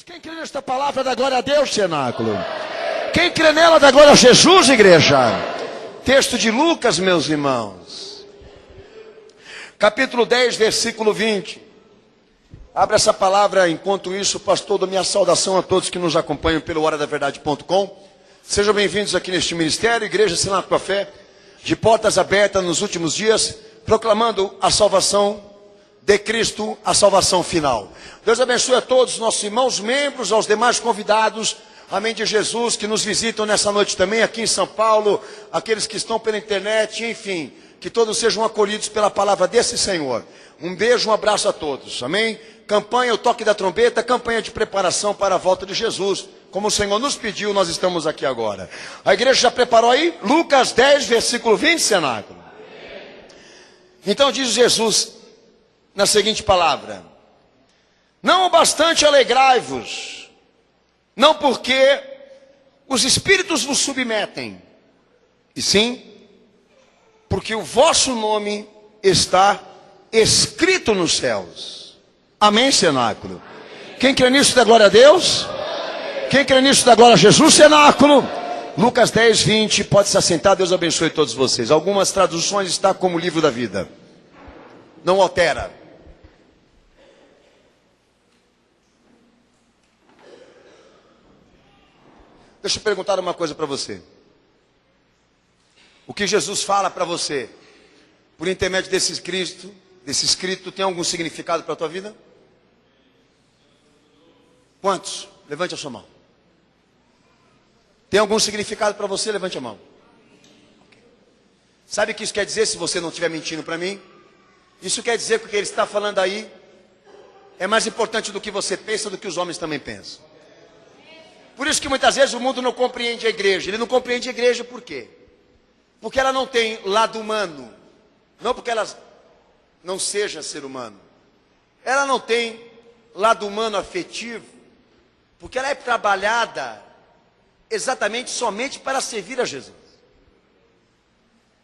Quem crê nesta palavra dá glória a Deus, cenáculo. Quem crê nela dá glória a Jesus, igreja. Texto de Lucas, meus irmãos. Capítulo 10, versículo 20. Abra essa palavra, enquanto isso, pastor, dou minha saudação a todos que nos acompanham pelo horadaverdade.com. Sejam bem-vindos aqui neste ministério, Igreja Cenáculo da Fé, de portas abertas nos últimos dias, proclamando a salvação de Cristo, a salvação final. Deus abençoe a todos os nossos irmãos, membros, aos demais convidados, amém, de Jesus, que nos visitam nessa noite também, aqui em São Paulo, aqueles que estão pela internet, enfim, que todos sejam acolhidos pela palavra desse Senhor. Um beijo, um abraço a todos, amém? Campanha, o toque da trombeta, campanha de preparação para a volta de Jesus. Como o Senhor nos pediu, nós estamos aqui agora. A igreja já preparou aí? Lucas 10, versículo 20, cenáculo. Então diz Jesus na seguinte palavra: não o bastante alegrai-vos, não porque os espíritos vos submetem, e sim porque o vosso nome está escrito nos céus. Amém, cenáculo? Quem crê nisso dá glória a Deus? Quem crê nisso dá glória a Jesus, cenáculo? Lucas 10, 20, pode se assentar, Deus abençoe todos vocês. Algumas traduções está como livro da vida, não altera. Deixa eu perguntar uma coisa para você. O que Jesus fala para você, por intermédio desse escrito, tem algum significado para a tua vida? Quantos? Levante a sua mão. Tem algum significado para você? Levante a mão. Okay. Sabe o que isso quer dizer, se você não estiver mentindo para mim? Isso quer dizer que o que ele está falando aí é mais importante do que você pensa, do que os homens também pensam. Por isso que muitas vezes o mundo não compreende a igreja. Ele não compreende a igreja por quê? Porque ela não tem lado humano. Não porque ela não seja ser humano. Ela não tem lado humano afetivo. Porque ela é trabalhada exatamente somente para servir a Jesus.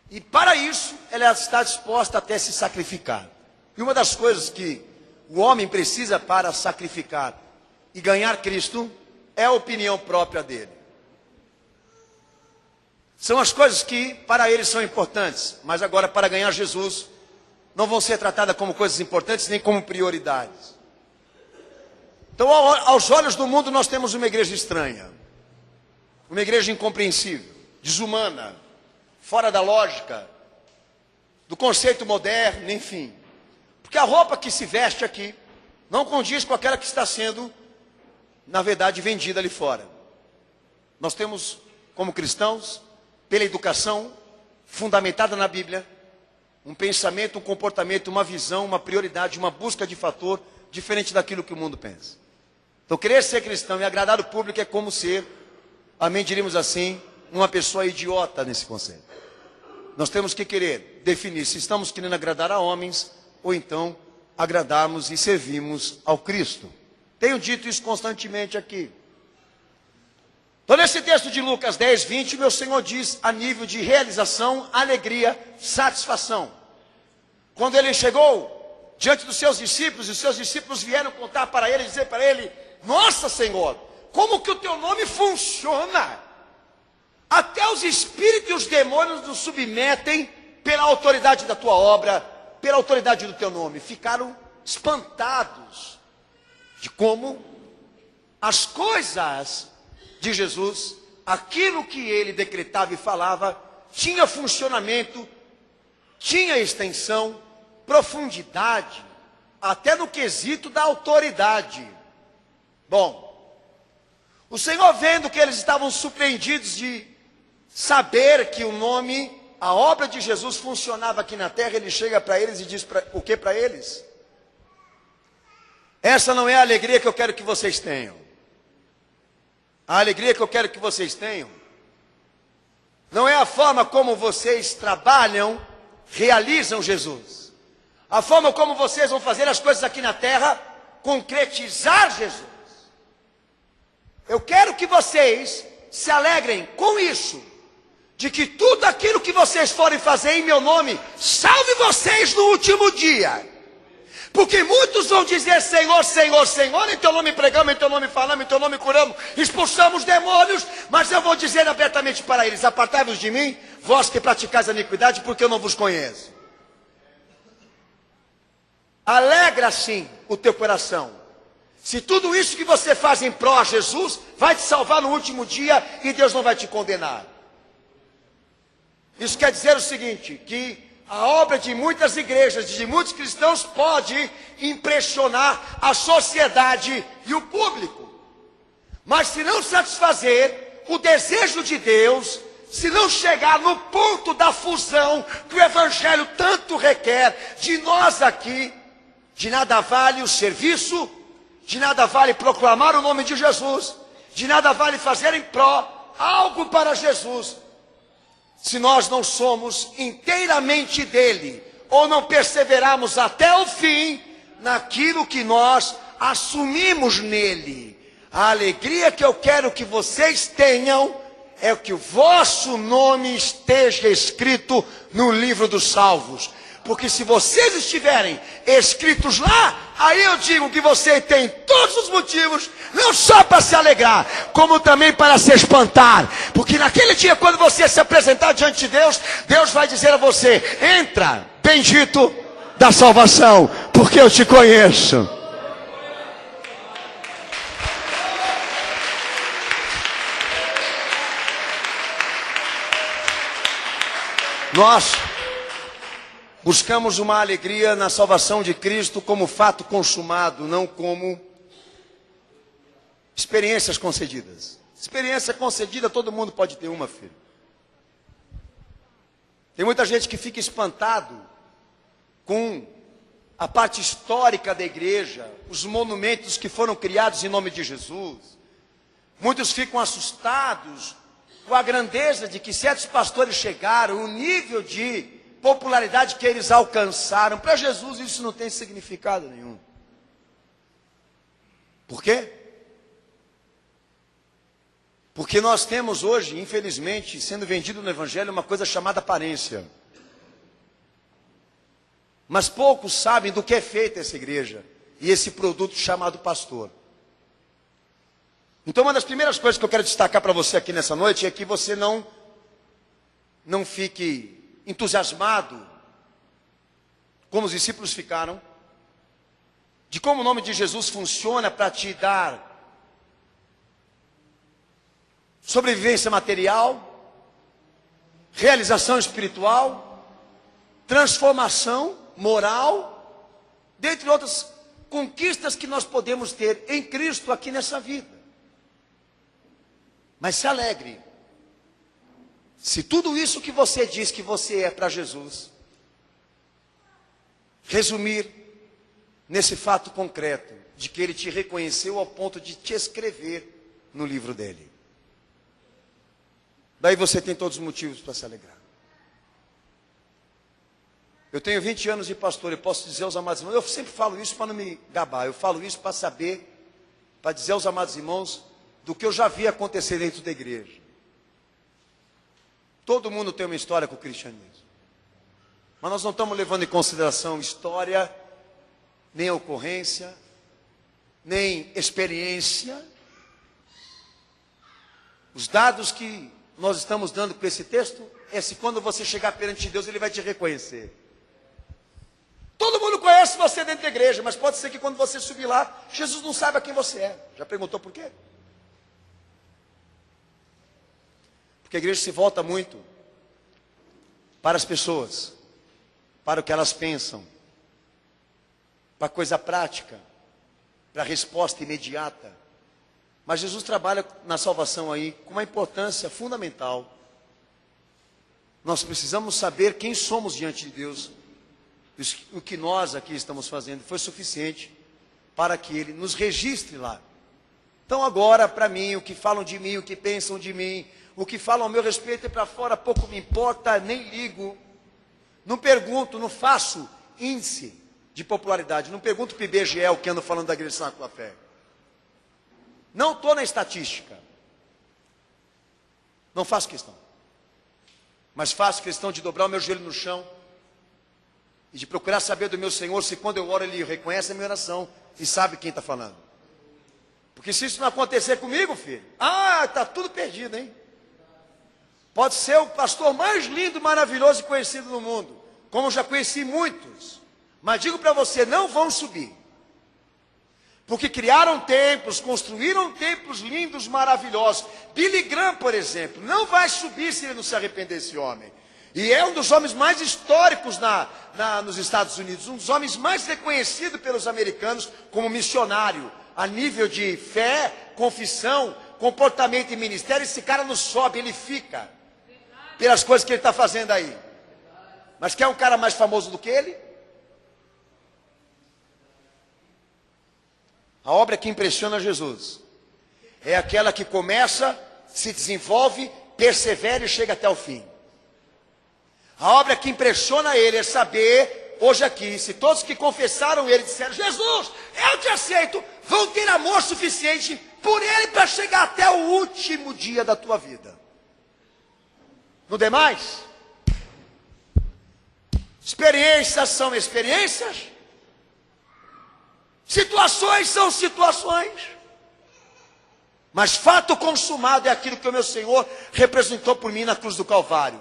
E para isso ela está disposta até se sacrificar. E uma das coisas que o homem precisa para sacrificar e ganhar Cristo é a opinião própria dele. São as coisas que para ele são importantes, mas agora para ganhar Jesus não vão ser tratadas como coisas importantes nem como prioridades. Então, aos olhos do mundo, nós temos uma igreja estranha, uma igreja incompreensível, desumana, fora da lógica, do conceito moderno, enfim. Porque a roupa que se veste aqui não condiz com aquela que está sendo, na verdade, vendida ali fora. Nós temos, como cristãos, pela educação fundamentada na Bíblia, um pensamento, um comportamento, uma visão, uma prioridade, uma busca de fator diferente daquilo que o mundo pensa. Então, querer ser cristão e agradar o público é como ser, amém, diríamos assim, uma pessoa idiota nesse conceito. Nós temos que querer definir se estamos querendo agradar a homens ou então agradarmos e servimos ao Cristo. Tenho dito isso constantemente aqui. Então, nesse texto de Lucas 10, 20, meu Senhor diz a nível de realização, alegria, satisfação. Quando ele chegou diante dos seus discípulos, e os seus discípulos vieram contar para ele, dizer para ele: nossa, Senhor, como que o teu nome funciona? Até os espíritos e os demônios nos submetem pela autoridade da tua obra, pela autoridade do teu nome. Ficaram espantados de como as coisas de Jesus, aquilo que ele decretava e falava, tinha funcionamento, tinha extensão, profundidade, até no quesito da autoridade. Bom, o Senhor, vendo que eles estavam surpreendidos de saber que o nome, a obra de Jesus funcionava aqui na terra, ele chega para eles e diz o que para eles? Essa não é a alegria que eu quero que vocês tenham. A alegria que eu quero que vocês tenham não é a forma como vocês trabalham, realizam Jesus. A forma como vocês vão fazer as coisas aqui na terra, concretizar Jesus. Eu quero que vocês se alegrem com isso, de que tudo aquilo que vocês forem fazer em meu nome, salve vocês no último dia. Porque muitos vão dizer: Senhor, Senhor, Senhor, em teu nome pregamos, em teu nome falamos, em teu nome curamos, expulsamos demônios. Mas eu vou dizer abertamente para eles: apartai-vos de mim, vós que praticais a iniquidade, porque eu não vos conheço. Alegra sim o teu coração, se tudo isso que você faz em pró a Jesus vai te salvar no último dia e Deus não vai te condenar. Isso quer dizer o seguinte, que a obra de muitas igrejas, de muitos cristãos, pode impressionar a sociedade e o público. Mas se não satisfazer o desejo de Deus, se não chegar no ponto da fusão que o Evangelho tanto requer de nós aqui, de nada vale o serviço, de nada vale proclamar o nome de Jesus, de nada vale fazer em pró algo para Jesus, se nós não somos inteiramente dele, ou não perseverarmos até o fim naquilo que nós assumimos nele. A alegria que eu quero que vocês tenham é que o vosso nome esteja escrito no livro dos salvos. Porque se vocês estiverem escritos lá, aí eu digo que você tem todos os motivos, não só para se alegrar, como também para se espantar. Porque naquele dia, quando você se apresentar diante de Deus, Deus vai dizer a você: entra, bendito da salvação, porque eu te conheço. Nós buscamos uma alegria na salvação de Cristo como fato consumado, não como experiências concedidas. Experiência concedida, todo mundo pode ter uma, filho. Tem muita gente que fica espantado com a parte histórica da igreja, os monumentos que foram criados em nome de Jesus. Muitos ficam assustados com a grandeza de que certos pastores chegaram, o nível de popularidade que eles alcançaram. Para Jesus isso não tem significado nenhum. Por quê? Porque nós temos hoje, infelizmente, sendo vendido no Evangelho, uma coisa chamada aparência. Mas poucos sabem do que é feita essa igreja e esse produto chamado pastor. Então uma das primeiras coisas que eu quero destacar para você aqui nessa noite é que você não fique entusiasmado, como os discípulos ficaram, de como o nome de Jesus funciona para te dar sobrevivência material, realização espiritual, transformação moral, dentre outras conquistas que nós podemos ter em Cristo aqui nessa vida. Mas se alegre, se tudo isso que você diz que você é para Jesus, resumir nesse fato concreto, de que Ele te reconheceu ao ponto de te escrever no livro dele. Daí você tem todos os motivos para se alegrar. Eu tenho 20 anos de pastor, eu posso dizer aos amados irmãos, eu sempre falo isso para não me gabar, eu falo isso para saber, para dizer aos amados irmãos, do que eu já vi acontecer dentro da igreja. Todo mundo tem uma história com o cristianismo. Mas nós não estamos levando em consideração história, nem ocorrência, nem experiência. Os dados que nós estamos dando com esse texto é se quando você chegar perante Deus, Ele vai te reconhecer. Todo mundo conhece você dentro da igreja, mas pode ser que quando você subir lá, Jesus não saiba quem você é. Já perguntou por quê? Porque a igreja se volta muito para as pessoas, para o que elas pensam, para a coisa prática, para a resposta imediata. Mas Jesus trabalha na salvação aí com uma importância fundamental. Nós precisamos saber quem somos diante de Deus. O que nós aqui estamos fazendo foi suficiente para que Ele nos registre lá. Então agora, para mim, o que falam de mim, o que pensam de mim, o que falam ao meu respeito e para fora, pouco me importa, nem ligo. Não pergunto, não faço índice de popularidade. Não pergunto para o IBGE o que ando falando da igreja com a fé. Não estou na estatística. Não faço questão. Mas faço questão de dobrar o meu joelho no chão e de procurar saber do meu Senhor se quando eu oro Ele reconhece a minha oração e sabe quem está falando. Porque se isso não acontecer comigo, filho, está tudo perdido, hein? Pode ser o pastor mais lindo, maravilhoso e conhecido no mundo, como eu já conheci muitos. Mas digo para você, não vão subir. Porque criaram templos, construíram templos lindos, maravilhosos. Billy Graham, por exemplo, não vai subir se ele não se arrepender, esse homem. E é um dos homens mais históricos nos Estados Unidos, um dos homens mais reconhecidos pelos americanos como missionário, a nível de fé, confissão, comportamento e ministério. Esse cara não sobe, ele fica, pelas coisas que ele está fazendo aí. Mas quer um cara mais famoso do que ele? A obra que impressiona Jesus é aquela que começa, se desenvolve, persevera e chega até o fim. A obra que impressiona ele é saber, hoje aqui, se todos que confessaram ele disseram: Jesus, eu te aceito, vão ter amor suficiente por ele para chegar até o último dia da tua vida. No demais, experiências são experiências, situações são situações, mas fato consumado é aquilo que o meu Senhor representou por mim na cruz do Calvário.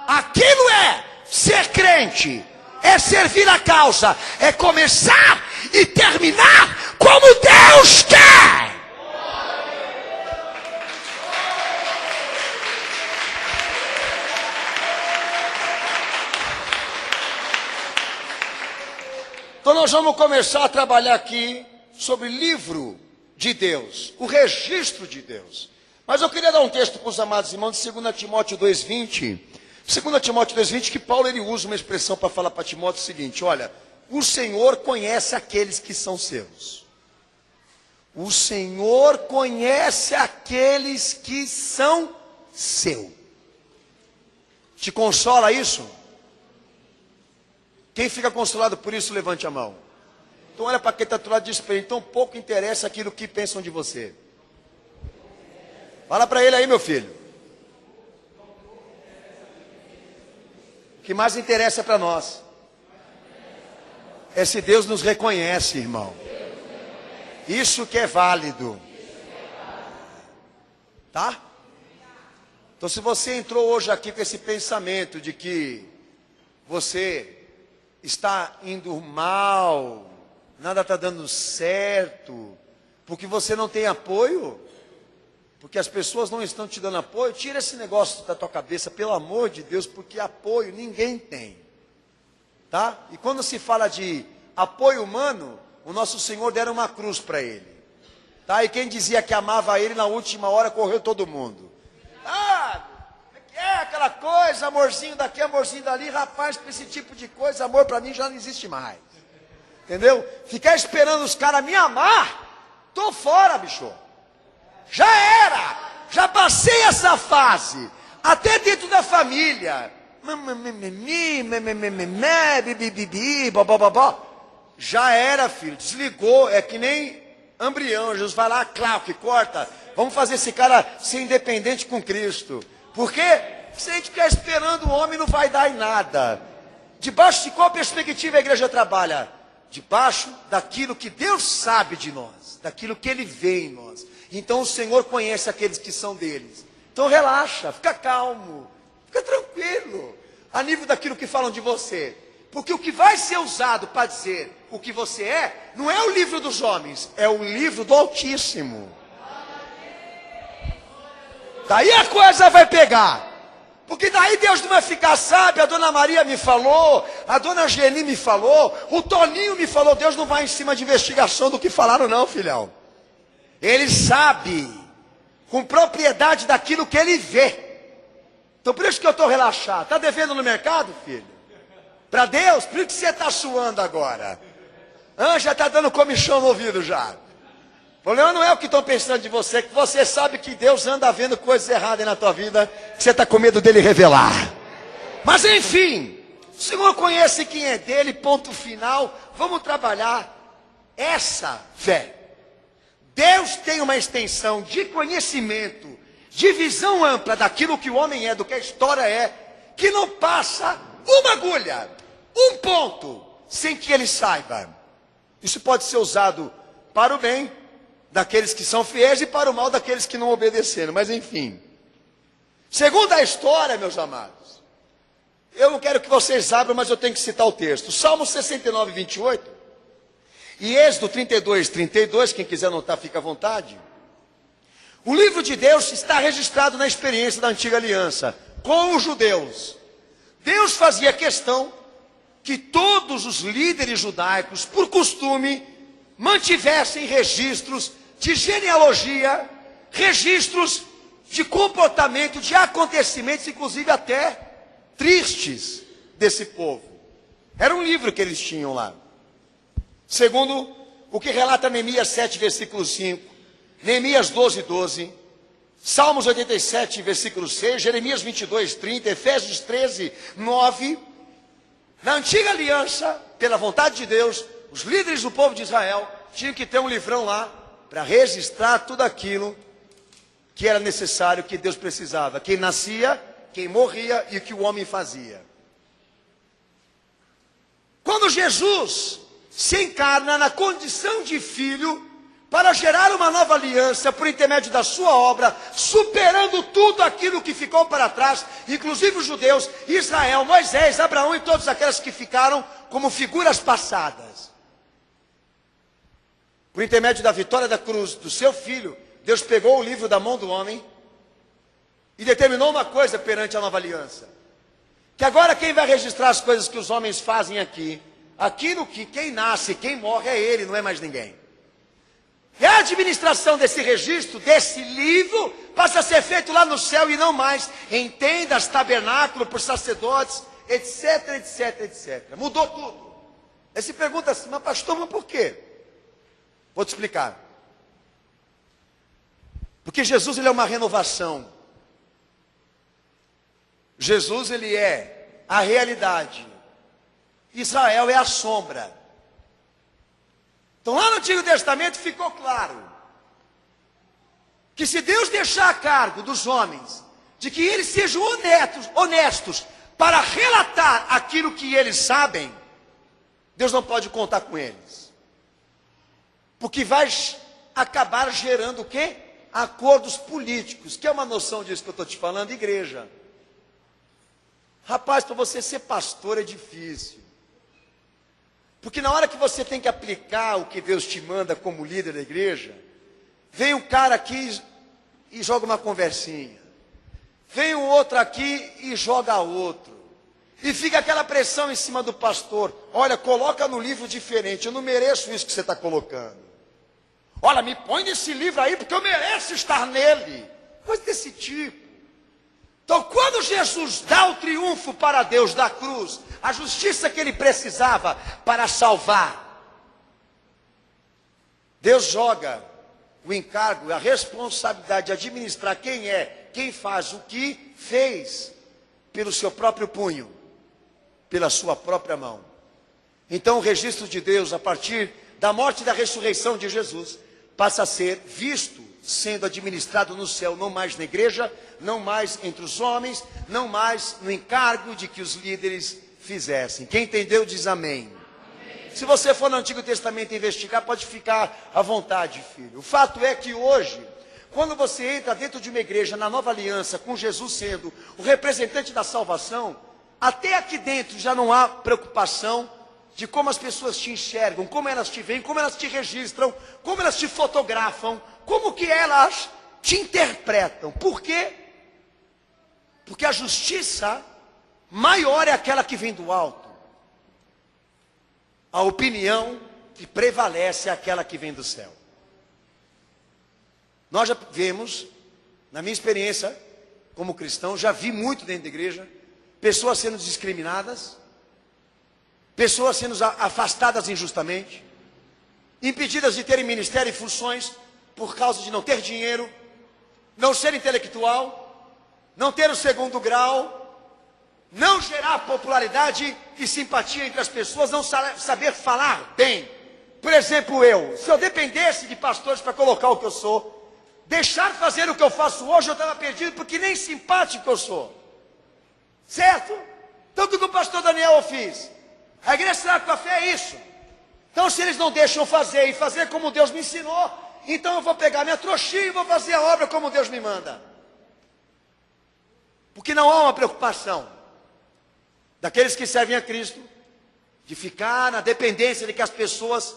Aquilo é ser crente, é servir a causa, é começar e terminar como Deus quer. Então nós vamos começar a trabalhar aqui sobre o livro de Deus, o registro de Deus. Mas eu queria dar um texto para os amados irmãos de 2 Timóteo 2,20. 2 Timóteo 2,20, que Paulo ele usa uma expressão para falar para Timóteo o seguinte: olha, o Senhor conhece aqueles que são seus. O Senhor conhece aqueles que são seus. Te consola isso? Quem fica consolado por isso, levante a mão. Então olha para quem está do lado e diz para ele: então pouco interessa aquilo que pensam de você. Fala para ele aí, meu filho. O que mais interessa para nós é se Deus nos reconhece, irmão. Isso que é válido. Tá? Então se você entrou hoje aqui com esse pensamento de que você está indo mal, nada está dando certo, porque você não tem apoio, porque as pessoas não estão te dando apoio, tira esse negócio da tua cabeça, pelo amor de Deus, porque apoio ninguém tem, tá? E quando se fala de apoio humano, o nosso Senhor dera uma cruz para ele, tá? E quem dizia que amava ele, na última hora correu todo mundo. Aquela coisa, amorzinho daqui, amorzinho dali, rapaz, para esse tipo de coisa, amor para mim já não existe mais. Entendeu? Ficar esperando os caras me amar, tô fora, bicho. Já era, já passei essa fase, até dentro da família. Já era, filho, desligou, é que nem embrião, Jesus vai lá, claro, que corta. Vamos fazer esse cara ser independente com Cristo. Por quê? Se a gente ficar esperando o homem, não vai dar em nada. Debaixo de qual perspectiva a igreja trabalha? Debaixo daquilo que Deus sabe de nós, daquilo que Ele vê em nós. Então o Senhor conhece aqueles que são deles. Então relaxa, fica calmo, fica tranquilo, a nível daquilo que falam de você. Porque o que vai ser usado para dizer o que você é, não é o livro dos homens, é o livro do Altíssimo. Daí a coisa vai pegar. Porque daí Deus não vai ficar, sabe, a dona Maria me falou, a dona Geni me falou, o Toninho me falou. Deus não vai em cima de investigação do que falaram não, filhão. Ele sabe, com propriedade daquilo que ele vê. Então por isso que eu estou relaxado. Está devendo no mercado, filho? Para Deus? Por isso que você está suando agora. Já está dando comichão no ouvido já. O problema não é o que estão pensando de você, que você sabe que Deus anda vendo coisas erradas aí na tua vida, que você está com medo dele revelar. Mas enfim, o Senhor conhece quem é dele, ponto final. Vamos trabalhar essa fé. Deus tem uma extensão de conhecimento, de visão ampla daquilo que o homem é, do que a história é, que não passa uma agulha um ponto sem que ele saiba. Isso pode ser usado para o bem daqueles que são fiéis e para o mal daqueles que não obedeceram. Mas enfim. Segundo a história, meus amados, eu não quero que vocês abram, mas eu tenho que citar o texto. Salmo 69, 28. E Êxodo 32, 32. Quem quiser anotar, fica à vontade. O livro de Deus está registrado na experiência da antiga aliança com os judeus. Deus fazia questão que todos os líderes judaicos, por costume, mantivessem registros de genealogia, registros de comportamento, de acontecimentos, inclusive até tristes desse povo. Era um livro que eles tinham lá. Segundo o que relata Neemias 7, versículo 5, Neemias 12, 12, Salmos 87, versículo 6, Jeremias 22, 30, Efésios 13, 9. Na antiga aliança, pela vontade de Deus, os líderes do povo de Israel tinham que ter um livrão lá para registrar tudo aquilo que era necessário, que Deus precisava. Quem nascia, quem morria e o que o homem fazia. Quando Jesus se encarna na condição de filho, para gerar uma nova aliança por intermédio da sua obra, superando tudo aquilo que ficou para trás, inclusive os judeus, Israel, Moisés, Abraão e todos aqueles que ficaram como figuras passadas. Por intermédio da vitória da cruz do seu filho, Deus pegou o livro da mão do homem e determinou uma coisa perante a nova aliança. Que agora quem vai registrar as coisas que os homens fazem aqui, aquilo que quem nasce, quem morre é ele, não é mais ninguém. E a administração desse registro, desse livro, passa a ser feito lá no céu e não mais em tendas, tabernáculo, por sacerdotes, etc, etc, etc. Mudou tudo. Aí se pergunta assim, mas pastor, mas por quê? Vou te explicar. Porque Jesus, ele é uma renovação. Jesus, ele é a realidade. Israel é a sombra. Então lá no Antigo Testamento ficou claro que se Deus deixar a cargo dos homens, de que eles sejam honestos para relatar aquilo que eles sabem, Deus não pode contar com eles. Porque vai acabar gerando o quê? Acordos políticos, que é uma noção disso que eu estou te falando, igreja. Rapaz, para você ser pastor é difícil. Porque na hora que você tem que aplicar o que Deus te manda como líder da igreja, vem um cara aqui e joga uma conversinha. Vem um outro aqui e joga outro. E fica aquela pressão em cima do pastor. Olha, coloca no livro diferente, eu não mereço isso que você está colocando. Olha, me põe nesse livro aí porque eu mereço estar nele. Coisa desse tipo. Então, quando Jesus dá o triunfo para Deus da cruz, a justiça que ele precisava para salvar, Deus joga o encargo, a responsabilidade de administrar quem é, quem faz o que fez, pelo seu próprio punho, pela sua própria mão. Então, o registro de Deus, a partir da morte e da ressurreição de Jesus, passa a ser visto, sendo administrado no céu, não mais na igreja, não mais entre os homens, não mais no encargo de que os líderes fizessem. Quem entendeu diz amém. Amém. Se você for no Antigo Testamento investigar, pode ficar à vontade, filho. O fato é que hoje, quando você entra dentro de uma igreja, na nova aliança, com Jesus sendo o representante da salvação, até aqui dentro já não há preocupação de como as pessoas te enxergam, como elas te veem, como elas te registram, como elas te fotografam, como que elas te interpretam. Por quê? Porque a justiça maior é aquela que vem do alto. A opinião que prevalece é aquela que vem do céu. Nós já vemos, na minha experiência como cristão, já vi muito dentro da igreja, pessoas sendo discriminadas, pessoas sendo afastadas injustamente, impedidas de terem ministério e funções por causa de não ter dinheiro, não ser intelectual, não ter o segundo grau, não gerar popularidade e simpatia entre as pessoas, não saber falar bem. Por exemplo, se eu dependesse de pastores para colocar o que eu sou, deixar fazer o que eu faço hoje, eu estava perdido, porque nem simpático eu sou. Certo? Então o que o pastor Daniel fez? A igreja trata com a fé é isso. Então se eles não deixam fazer e fazer como Deus me ensinou, então eu vou pegar minha trouxinha e vou fazer a obra como Deus me manda. Porque não há uma preocupação daqueles que servem a Cristo de ficar na dependência de que as pessoas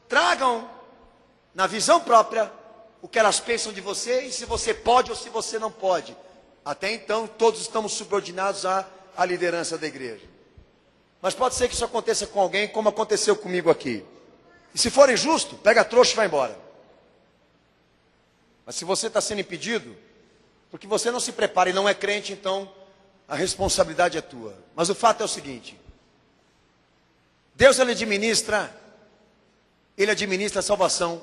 tragam na visão própria o que elas pensam de você e se você pode ou se você não pode. Até então todos estamos subordinados à liderança da igreja. Mas pode ser que isso aconteça com alguém como aconteceu comigo aqui. E se for injusto, pega a trouxa e vai embora. Mas se você está sendo impedido, porque você não se prepara e não é crente, então a responsabilidade é tua. Mas o fato é o seguinte: Deus ele administra a salvação.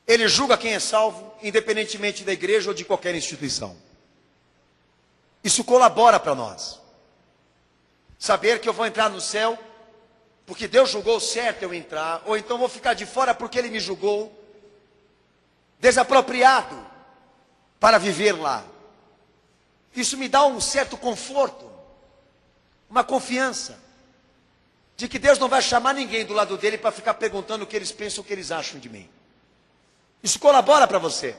Ele julga quem é salvo, independentemente da igreja ou de qualquer instituição. Isso colabora para nós. Saber que eu vou entrar no céu porque Deus julgou certo eu entrar, ou então vou ficar de fora porque Ele me julgou desapropriado para viver lá. Isso me dá um certo conforto, uma confiança de que Deus não vai chamar ninguém do lado dele para ficar perguntando o que eles pensam, o que eles acham de mim. Isso colabora para você.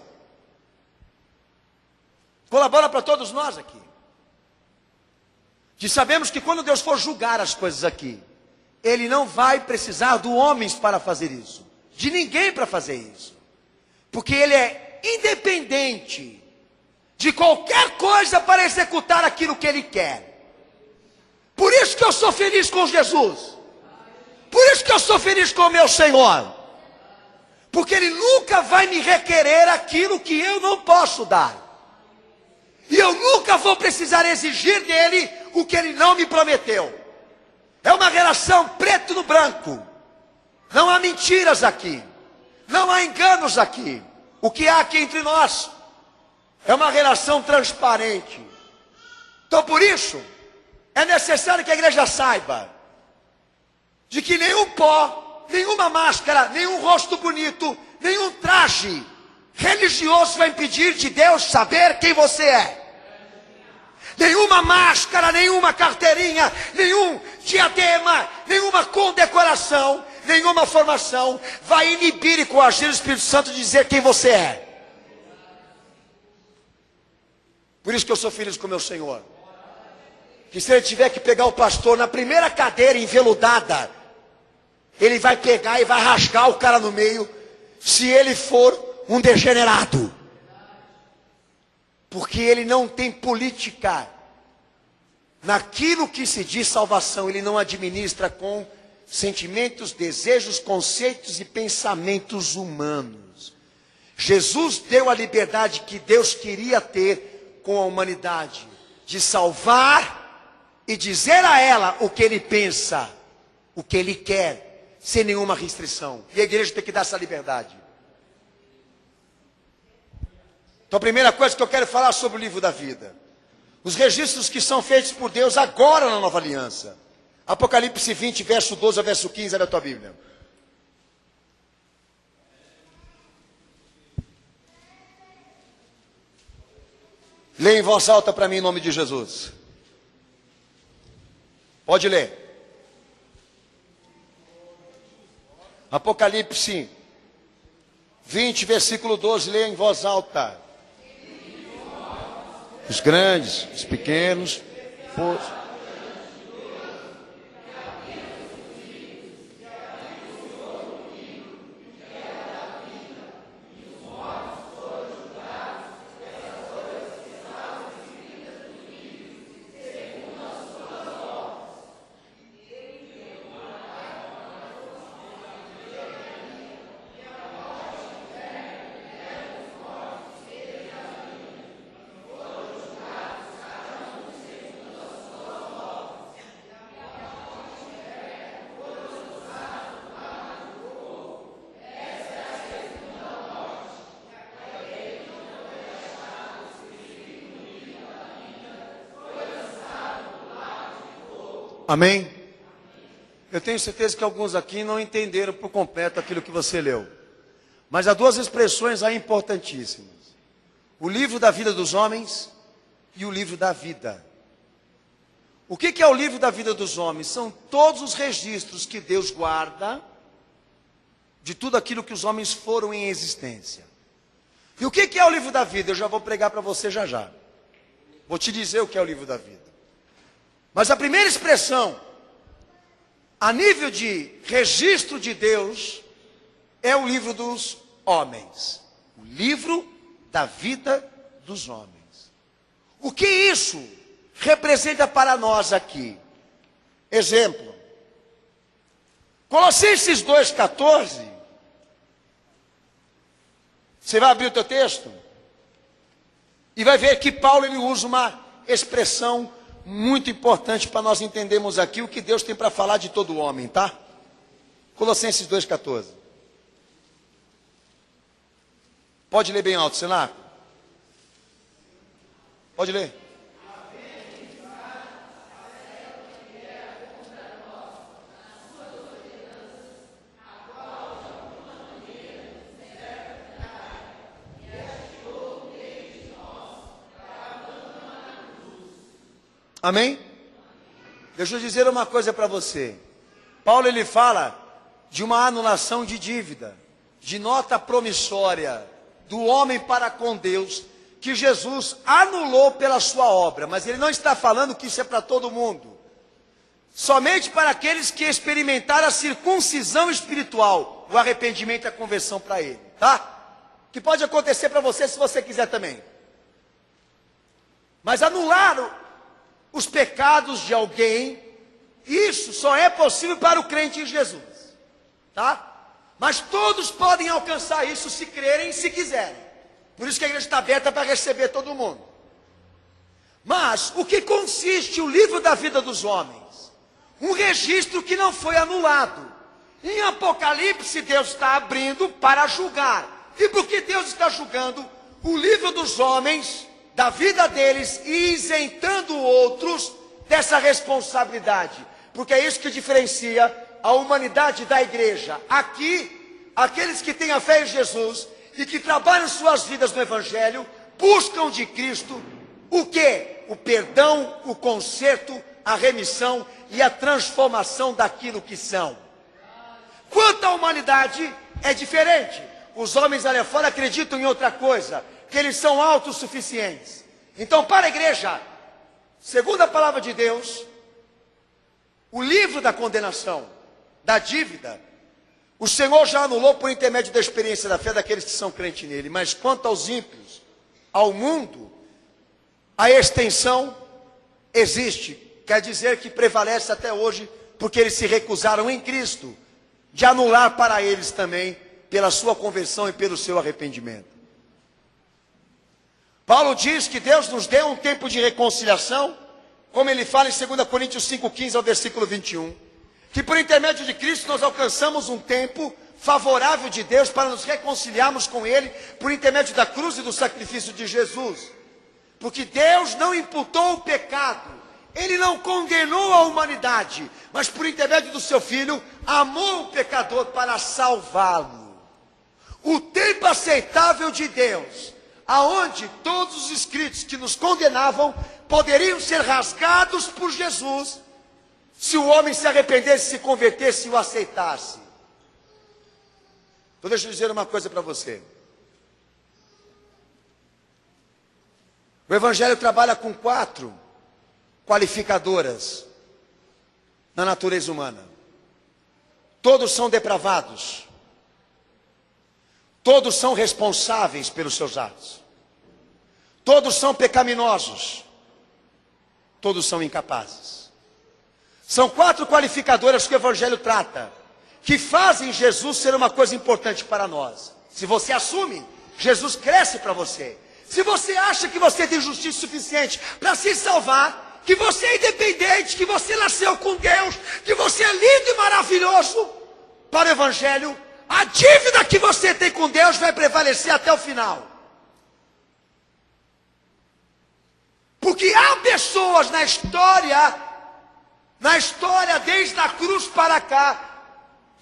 Colabora para todos nós aqui. De sabemos que quando Deus for julgar as coisas aqui, Ele não vai precisar de homens para fazer isso, de ninguém para fazer isso, porque Ele é independente de qualquer coisa para executar aquilo que Ele quer. Por isso que eu sou feliz com Jesus, por isso que eu sou feliz com o meu Senhor, porque Ele nunca vai me requerer aquilo que eu não posso dar, e eu nunca vou precisar exigir dele o que Ele não me prometeu. É uma relação preto no branco. Não há mentiras aqui. Não há enganos aqui. O que há aqui entre nós é uma relação transparente. Então por isso, é necessário que a igreja saiba de que nenhum pó, nenhuma máscara, nenhum rosto bonito, nenhum traje religioso vai impedir de Deus saber quem você é. Nenhuma máscara, nenhuma carteirinha, nenhum diadema, nenhuma condecoração, nenhuma formação vai inibir e coagir o Espírito Santo de dizer quem você é. Por isso que eu sou feliz com o meu Senhor. Que se ele tiver que pegar o pastor na primeira cadeira enveludada, ele vai pegar e vai rasgar o cara no meio, se ele for um degenerado. Porque ele não tem política. Naquilo que se diz salvação, ele não administra com sentimentos, desejos, conceitos e pensamentos humanos. Jesus deu a liberdade que Deus queria ter com a humanidade, de salvar e dizer a ela o que Ele pensa, o que Ele quer, sem nenhuma restrição. E a igreja tem que dar essa liberdade. Então a primeira coisa que eu quero falar sobre o livro da vida. Os registros que são feitos por Deus agora na nova aliança. Apocalipse 20, verso 12 a verso 15, é da tua Bíblia. Leia em voz alta para mim em nome de Jesus. Pode ler. Apocalipse 20, versículo 12, leia em voz alta. Os grandes, os pequenos, amém? Eu tenho certeza que alguns aqui não entenderam por completo aquilo que você leu. Mas há duas expressões aí importantíssimas. O livro da vida dos homens e o livro da vida. O que é o livro da vida dos homens? São todos os registros que Deus guarda de tudo aquilo que os homens foram em existência. E o que é o livro da vida? Eu já vou pregar para você já já. Vou te dizer o que é o livro da vida. Mas a primeira expressão, a nível de registro de Deus, é o livro dos homens. O livro da vida dos homens. O que isso representa para nós aqui? Exemplo. Colossenses 2,14. Você vai abrir o teu texto e vai ver que Paulo ele usa uma expressão muito importante para nós entendermos aqui o que Deus tem para falar de todo homem, tá? Colossenses 2,14. Pode ler bem alto, Senar? Pode ler. Amém? Deixa eu dizer uma coisa para você. Paulo ele fala de uma anulação de dívida, de nota promissória do homem para com Deus, que Jesus anulou pela sua obra. Mas ele não está falando que isso é para todo mundo. Somente para aqueles que experimentaram a circuncisão espiritual, o arrependimento e a conversão para ele, tá? Que pode acontecer para você se você quiser também. Mas anular os pecados de alguém, isso só é possível para o crente em Jesus, tá? Mas todos podem alcançar isso se crerem e se quiserem. Por isso que a igreja está aberta para receber todo mundo. Mas o que consiste o livro da vida dos homens? Um registro que não foi anulado. Em Apocalipse Deus está abrindo para julgar. E por que Deus está julgando o livro dos homens, da vida deles, e isentando outros dessa responsabilidade? Porque é isso que diferencia a humanidade da igreja. Aqui, aqueles que têm a fé em Jesus e que trabalham suas vidas no Evangelho, buscam de Cristo o quê? O perdão, o conserto, a remissão e a transformação daquilo que são. Quanto à humanidade, é diferente. Os homens ali fora acreditam em outra coisa, que eles são autossuficientes. Então, para a igreja, segundo a palavra de Deus, o livro da condenação, da dívida, o Senhor já anulou por intermédio da experiência da fé daqueles que são crentes nele. Mas quanto aos ímpios, ao mundo, a extensão existe. Quer dizer que prevalece até hoje, porque eles se recusaram em Cristo de anular para eles também, pela sua conversão e pelo seu arrependimento. Paulo diz que Deus nos deu um tempo de reconciliação, como ele fala em 2 Coríntios 5,15 ao versículo 21, que por intermédio de Cristo nós alcançamos um tempo favorável de Deus para nos reconciliarmos com Ele, por intermédio da cruz e do sacrifício de Jesus. Porque Deus não imputou o pecado, Ele não condenou a humanidade, mas por intermédio do seu Filho, amou o pecador para salvá-lo. O tempo aceitável de Deus, aonde todos os escritos que nos condenavam poderiam ser rasgados por Jesus, se o homem se arrependesse, se convertesse e o aceitasse. Então deixa eu dizer uma coisa para você. O Evangelho trabalha com 4 qualificadoras na natureza humana. Todos são depravados. Todos são responsáveis pelos seus atos. Todos são pecaminosos. Todos são incapazes. São 4 qualificadoras que o Evangelho trata, que fazem Jesus ser uma coisa importante para nós. Se você assume, Jesus cresce para você. Se você acha que você tem justiça suficiente para se salvar, que você é independente, que você nasceu com Deus, que você é lindo e maravilhoso, para o Evangelho, a dívida que você tem com Deus vai prevalecer até o final. Porque há pessoas na história desde a cruz para cá,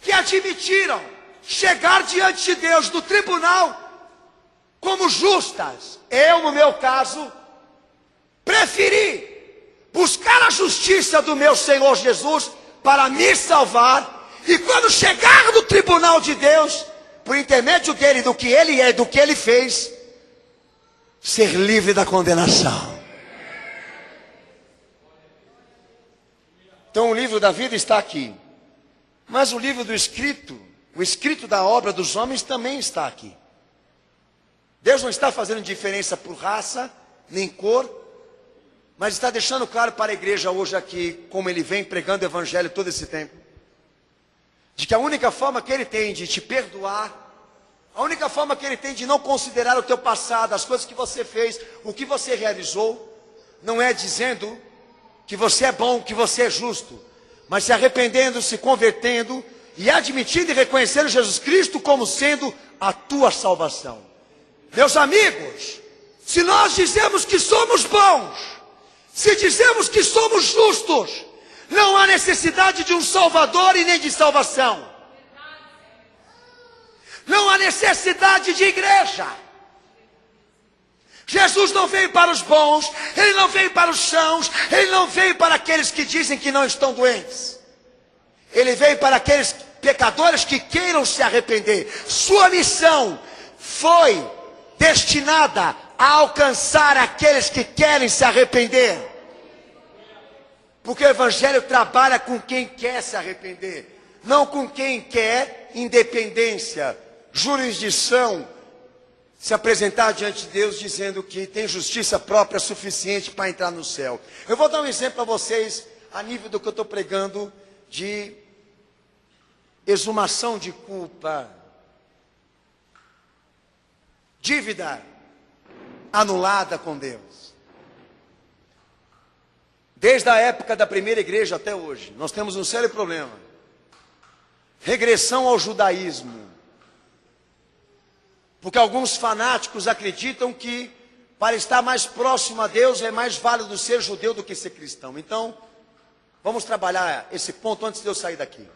que admitiram chegar diante de Deus no tribunal como justas. Eu, no meu caso, preferi, buscar a justiça do meu Senhor Jesus para me salvar, e quando chegar no tribunal de Deus, por intermédio dele, do que ele é, do que ele fez, ser livre da condenação. Então o livro da vida está aqui, mas o livro do escrito, o escrito da obra dos homens também está aqui. Deus não está fazendo diferença por raça, nem cor, mas está deixando claro para a igreja hoje aqui, como ele vem pregando o evangelho todo esse tempo, de que a única forma que ele tem de te perdoar, a única forma que ele tem de não considerar o teu passado, as coisas que você fez, o que você realizou, não é dizendo que você é bom, que você é justo, mas se arrependendo, se convertendo e admitindo e reconhecendo Jesus Cristo como sendo a tua salvação. Meus amigos, se nós dizemos que somos bons, se dizemos que somos justos, não há necessidade de um Salvador e nem de salvação. Não há necessidade de igreja. Jesus não veio para os bons, ele não veio para os sãos, ele não veio para aqueles que dizem que não estão doentes. Ele veio para aqueles pecadores que queiram se arrepender. Sua missão foi destinada a alcançar aqueles que querem se arrepender. Porque o evangelho trabalha com quem quer se arrepender, não com quem quer independência, jurisdição, se apresentar diante de Deus dizendo que tem justiça própria suficiente para entrar no céu. Eu vou dar um exemplo para vocês, a nível do que eu estou pregando, de exumação de culpa, dívida anulada com Deus. Desde a época da primeira igreja até hoje, nós temos um sério problema. Regressão ao judaísmo. Porque alguns fanáticos acreditam que para estar mais próximo a Deus é mais válido ser judeu do que ser cristão. Então, vamos trabalhar esse ponto antes de eu sair daqui.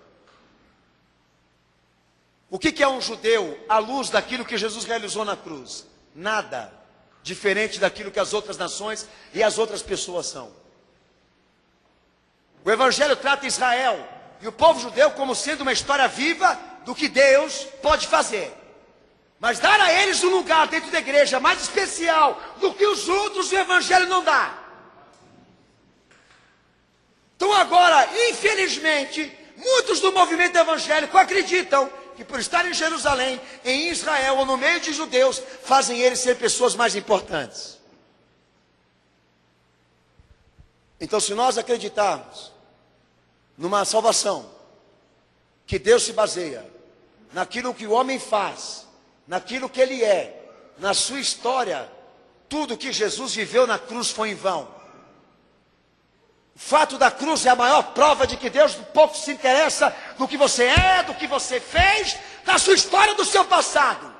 O que é um judeu à luz daquilo que Jesus realizou na cruz? Nada diferente daquilo que as outras nações e as outras pessoas são. O evangelho trata Israel e o povo judeu como sendo uma história viva do que Deus pode fazer. Mas dar a eles um lugar dentro da igreja mais especial do que os outros, o evangelho não dá. Então agora, infelizmente, muitos do movimento evangélico acreditam que por estar em Jerusalém, em Israel ou no meio de judeus, fazem eles ser pessoas mais importantes. Então, se nós acreditarmos numa salvação que Deus se baseia naquilo que o homem faz, naquilo que ele é, na sua história, tudo que Jesus viveu na cruz foi em vão. O fato da cruz é a maior prova de que Deus pouco se interessa do que você é, do que você fez, da sua história, do seu passado.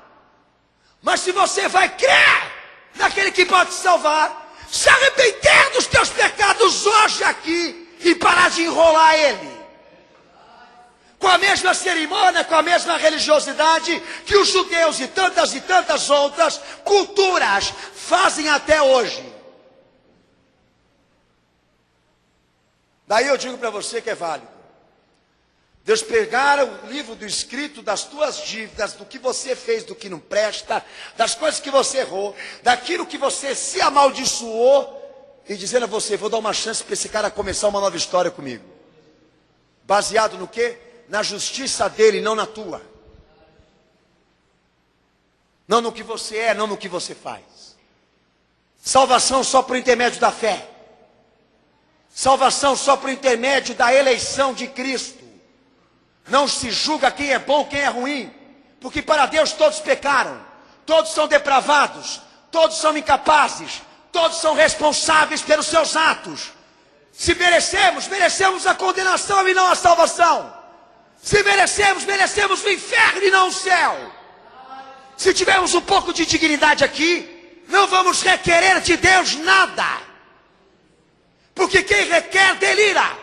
Mas se você vai crer naquele que pode te salvar, se arrepender dos teus pecados hoje aqui e parar de enrolar ele, com a mesma cerimônia, com a mesma religiosidade que os judeus e tantas outras culturas fazem até hoje. Daí eu digo para você que é válido. Deus pegar o livro do escrito das tuas dívidas, do que você fez, do que não presta, das coisas que você errou, daquilo que você se amaldiçoou, e dizendo a você, vou dar uma chance para esse cara começar uma nova história comigo. Baseado no quê? Na justiça dele, não na tua. Não no que você é, não no que você faz. Salvação só por intermédio da fé. Salvação só por intermédio da eleição de Cristo. Não se julga quem é bom, quem é ruim. Porque para Deus todos pecaram. Todos são depravados. Todos são incapazes. Todos são responsáveis pelos seus atos. Se merecemos, merecemos a condenação e não a salvação. Se merecemos, merecemos o inferno e não o céu. Se tivermos um pouco de dignidade aqui, não vamos requerer de Deus nada. Porque quem requer, delira.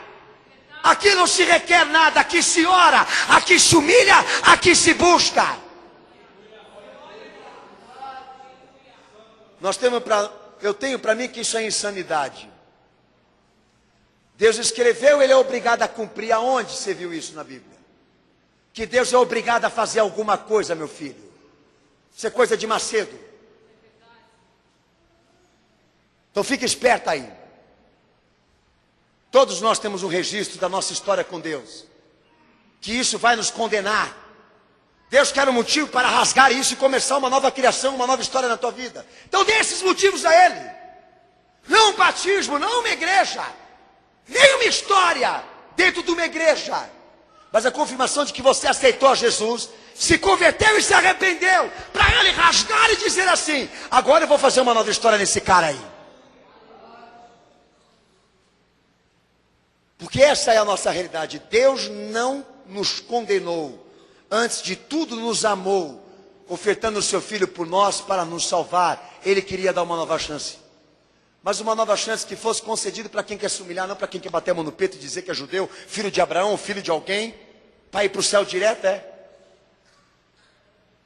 Aqui não se requer nada, aqui se ora, aqui se humilha, aqui se busca. Eu tenho para mim que isso é insanidade. Deus escreveu, ele é obrigado a cumprir. Aonde você viu isso na Bíblia? Que Deus é obrigado a fazer alguma coisa, meu filho. Isso é coisa de Macedo. Então fique esperto aí. Todos nós temos um registro da nossa história com Deus. Que isso vai nos condenar. Deus quer um motivo para rasgar isso e começar uma nova criação, uma nova história na tua vida. Então dê esses motivos a Ele. Não um batismo, não uma igreja. Nem uma história dentro de uma igreja. Mas a confirmação de que você aceitou a Jesus, se converteu e se arrependeu. Para Ele rasgar e dizer assim: agora eu vou fazer uma nova história nesse cara aí. Porque essa é a nossa realidade. Deus não nos condenou. Antes de tudo nos amou, ofertando o seu Filho por nós para nos salvar. Ele queria dar uma nova chance. Mas uma nova chance que fosse concedida para quem quer se humilhar, não para quem quer bater a mão no peito e dizer que é judeu, filho de Abraão, filho de alguém, para ir para o céu direto, é?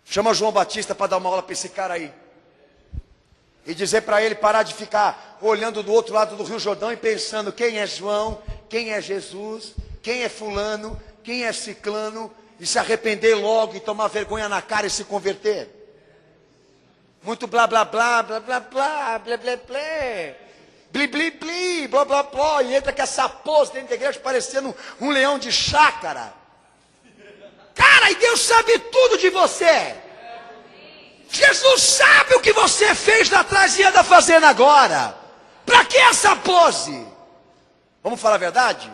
Chama João Batista para dar uma aula para esse cara aí. E dizer para ele parar de ficar olhando do outro lado do Rio Jordão e pensando quem é João, quem é Jesus, quem é fulano, quem é ciclano, e se arrepender logo e tomar vergonha na cara e se converter. Muito blá blá blá, blá blá blá, blá blá blá, bli bli bli, blá blá blá, e entra com essa pose dentro da igreja parecendo um leão de chácara. Cara, e Deus sabe tudo de você. Jesus sabe o que você fez lá atrás e anda fazendo agora. Para que essa pose? Vamos falar a verdade?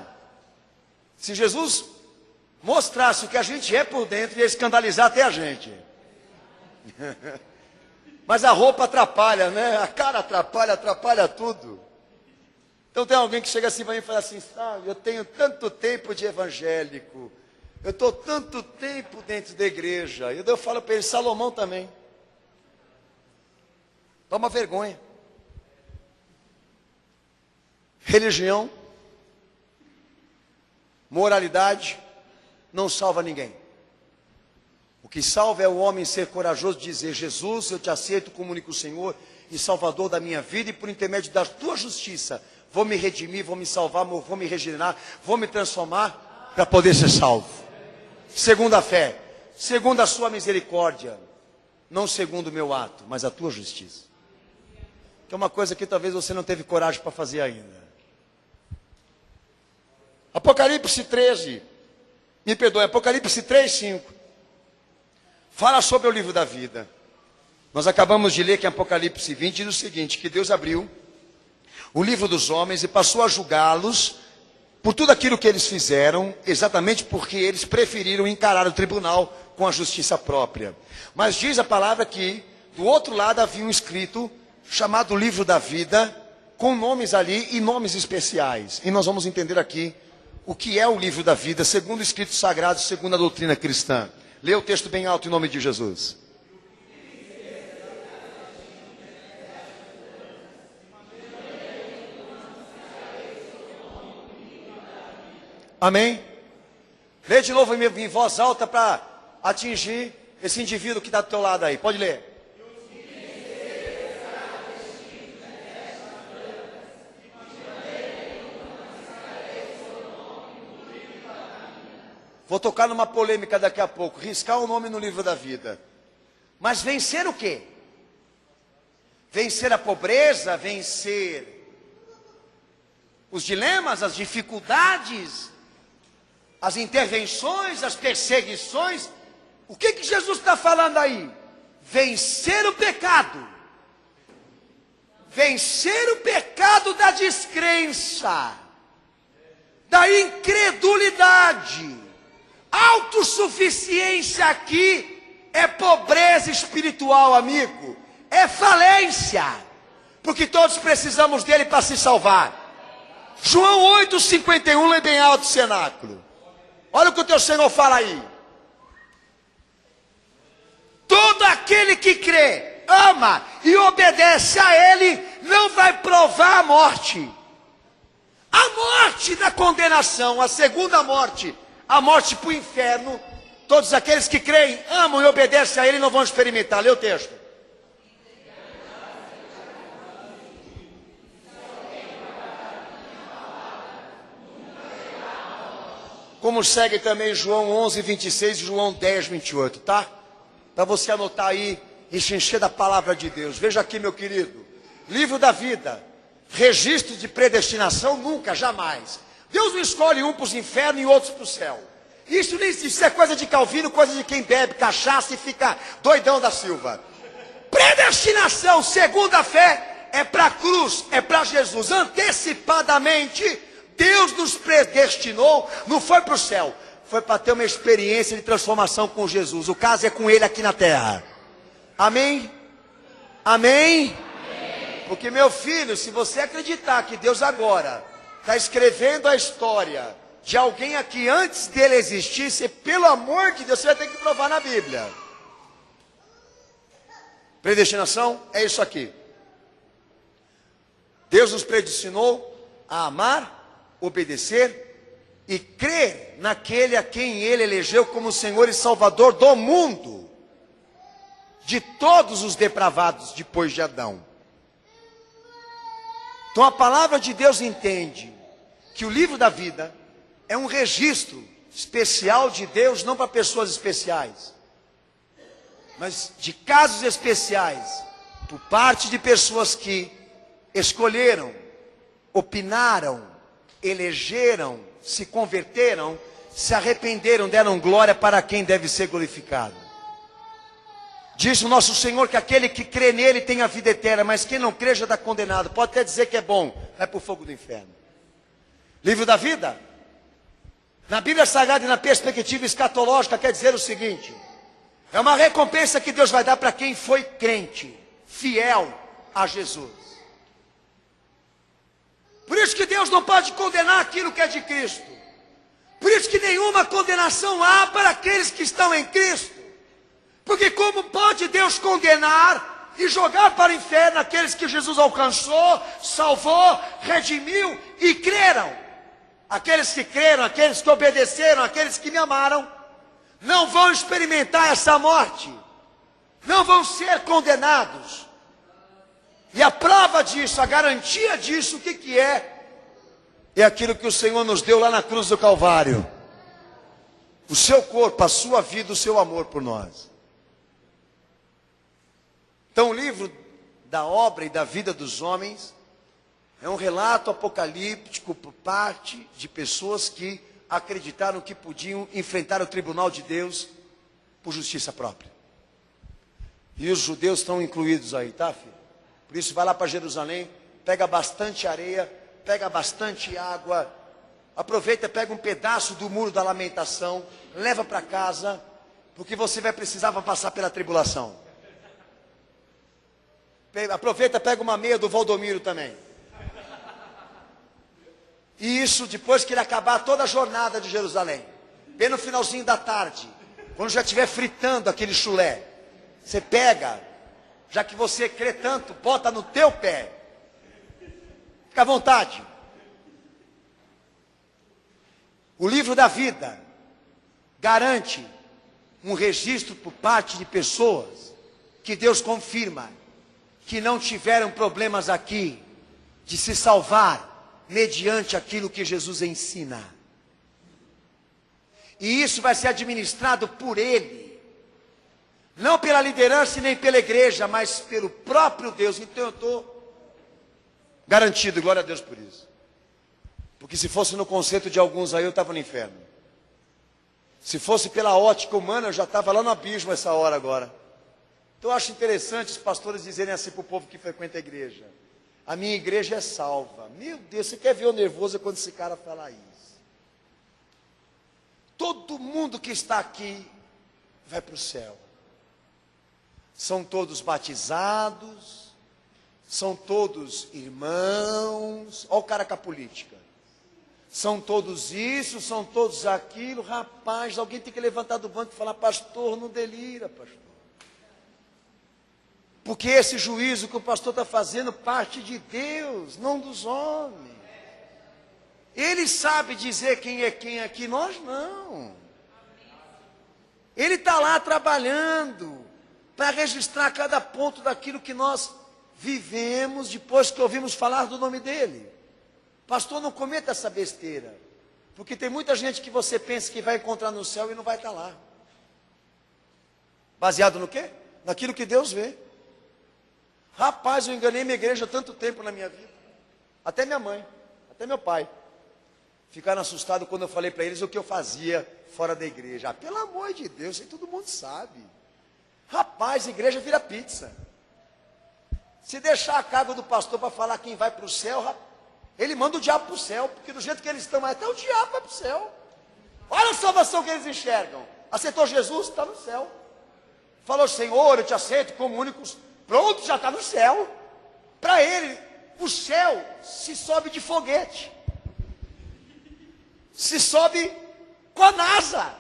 Se Jesus mostrasse o que a gente é por dentro, ia escandalizar até a gente. Mas a roupa atrapalha, né? A cara atrapalha, atrapalha tudo. Então tem alguém que chega assim para mim e fala assim: sabe, eu tenho tanto tempo de evangélico, eu estou tanto tempo dentro da igreja. E eu falo para ele: Salomão também. Toma vergonha. Religião, moralidade, não salva ninguém. O que salva é o homem ser corajoso e dizer: Jesus, eu te aceito como único Senhor e Salvador da minha vida, e por intermédio da tua justiça, vou me redimir, vou me salvar, vou me regenerar, vou me transformar para poder ser salvo. Segundo a fé, segundo a sua misericórdia, não segundo o meu ato, mas a tua justiça. Que é uma coisa que talvez você não teve coragem para fazer ainda. Apocalipse 13, me perdoe, Apocalipse 3, 5. Fala sobre o livro da vida. Nós acabamos de ler que em Apocalipse 20 diz o seguinte: que Deus abriu o livro dos homens e passou a julgá-los por tudo aquilo que eles fizeram, exatamente porque eles preferiram encarar o tribunal com a justiça própria. Mas diz a palavra que do outro lado havia um escrito chamado livro da vida, com nomes ali e nomes especiais. E nós vamos entender aqui o que é o livro da vida, segundo o escrito sagrado, segundo a doutrina cristã. Lê o texto bem alto em nome de Jesus. Amém? Lê de novo em voz alta para atingir esse indivíduo que está do teu lado aí. Pode ler. Vou tocar numa polêmica daqui a pouco. Riscar o nome no livro da vida. Mas vencer o quê? Vencer a pobreza, vencer os dilemas, as dificuldades, as intervenções, as perseguições. O que Jesus está falando aí? Vencer o pecado. Vencer o pecado da descrença, da incredulidade. Autossuficiência aqui é pobreza espiritual, amigo. É falência. Porque todos precisamos dele para se salvar. João 8,51, lê bem alto o cenáculo. Olha o que o teu Senhor fala aí. Todo aquele que crê, ama e obedece a ele, não vai provar a morte. A morte da condenação, a segunda morte, a morte para o inferno. Todos aqueles que creem, amam e obedecem a ele não vão experimentar. Lê o texto. como segue também João 11, 26 e João 10, 28, tá? Para você anotar aí e se encher da palavra de Deus. Veja aqui, meu querido. Livro da vida. Registro de predestinação, nunca, jamais. Deus não escolhe um para os infernos e outros para o céu. Isso é coisa de Calvino, coisa de quem bebe cachaça e fica doidão da Silva. Predestinação, segundo a fé, é para a cruz, é para Jesus. Antecipadamente, Deus nos predestinou, não foi para o céu. Foi para ter uma experiência de transformação com Jesus. O caso é com Ele aqui na terra. Amém? Amém? Porque, meu filho, se você acreditar que Deus agora está escrevendo a história de alguém aqui antes dele existir, pelo amor de Deus, você vai ter que provar na Bíblia. Predestinação é isso aqui. Deus nos predestinou a amar, obedecer e crer naquele a quem Ele elegeu como Senhor e Salvador do mundo, de todos os depravados depois de Adão. Então a palavra de Deus entende que o livro da vida é um registro especial de Deus, não para pessoas especiais, mas de casos especiais, por parte de pessoas que escolheram, opinaram, elegeram, se converteram, se arrependeram, deram glória para quem deve ser glorificado. Diz o nosso Senhor que aquele que crê nele tem a vida eterna, mas quem não crê já está condenado. Pode até dizer que é bom, vai para o fogo do inferno. Livro da vida, na Bíblia Sagrada e na perspectiva escatológica, quer dizer o seguinte: é uma recompensa que Deus vai dar para quem foi crente, fiel a Jesus. Por isso que Deus não pode condenar aquilo que é de Cristo. Por isso que nenhuma condenação há para aqueles que estão em Cristo. Porque como pode Deus condenar e jogar para o inferno aqueles que Jesus alcançou, salvou, redimiu e creram? Aqueles que creram, aqueles que obedeceram, aqueles que me amaram, não vão experimentar essa morte, não vão ser condenados. E a prova disso, a garantia disso, o que é? É aquilo que o Senhor nos deu lá na cruz do Calvário. O seu corpo, a sua vida, o seu amor por nós. Então o livro da obra e da vida dos homens é um relato apocalíptico por parte de pessoas que acreditaram que podiam enfrentar o tribunal de Deus por justiça própria. E os judeus estão incluídos aí, tá, filho? Por isso vai lá para Jerusalém, pega bastante areia, pega bastante água, aproveita, pega um pedaço do muro da lamentação, leva para casa, porque você vai precisar passar pela tribulação. Aproveita, pega uma meia do Valdomiro também. E isso depois que ele acabar toda a jornada de Jerusalém. Bem no finalzinho da tarde, quando já estiver fritando aquele chulé, você pega, já que você crê tanto, bota no teu pé. Fica à vontade. O livro da vida garante um registro por parte de pessoas que Deus confirma que não tiveram problemas aqui de se salvar mediante aquilo que Jesus ensina. E isso vai ser administrado por Ele, não pela liderança e nem pela igreja, mas pelo próprio Deus. Então eu estou garantido, glória a Deus por isso. Porque se fosse no conceito de alguns aí, eu estava no inferno. Se fosse pela ótica humana, eu já estava lá no abismo essa hora agora. Então eu acho interessante os pastores dizerem assim para o povo que frequenta a igreja: a minha igreja é salva. Meu Deus, você quer ver o nervoso quando esse cara falar isso? Todo mundo que está aqui vai para o céu. São todos batizados, são todos irmãos. Olha o cara com a política. São todos isso, são todos aquilo. Rapaz, alguém tem que levantar do banco e falar: pastor, não delira, pastor. Porque esse juízo que o pastor está fazendo parte de Deus, não dos homens. Ele sabe dizer quem é quem aqui, nós não. Ele está lá trabalhando para registrar cada ponto daquilo que nós vivemos depois que ouvimos falar do nome dele. Pastor, não cometa essa besteira. Porque tem muita gente que você pensa que vai encontrar no céu e não vai estar lá. Baseado no quê? Naquilo que Deus vê. Rapaz, eu enganei minha igreja tanto tempo na minha vida. Até minha mãe, até meu pai. Ficaram assustados quando eu falei para eles o que eu fazia fora da igreja. Ah, pelo amor de Deus, isso aí todo mundo sabe. Rapaz, a igreja vira pizza. Se deixar a carga do pastor para falar quem vai para o céu, ele manda o diabo para o céu, porque do jeito que eles estão, até o diabo vai para o céu. Olha a salvação que eles enxergam. Aceitou Jesus, está no céu. Falou, Senhor, eu te aceito como único. Pronto, já está no céu. Para ele, o céu se sobe de foguete. Se sobe com a NASA.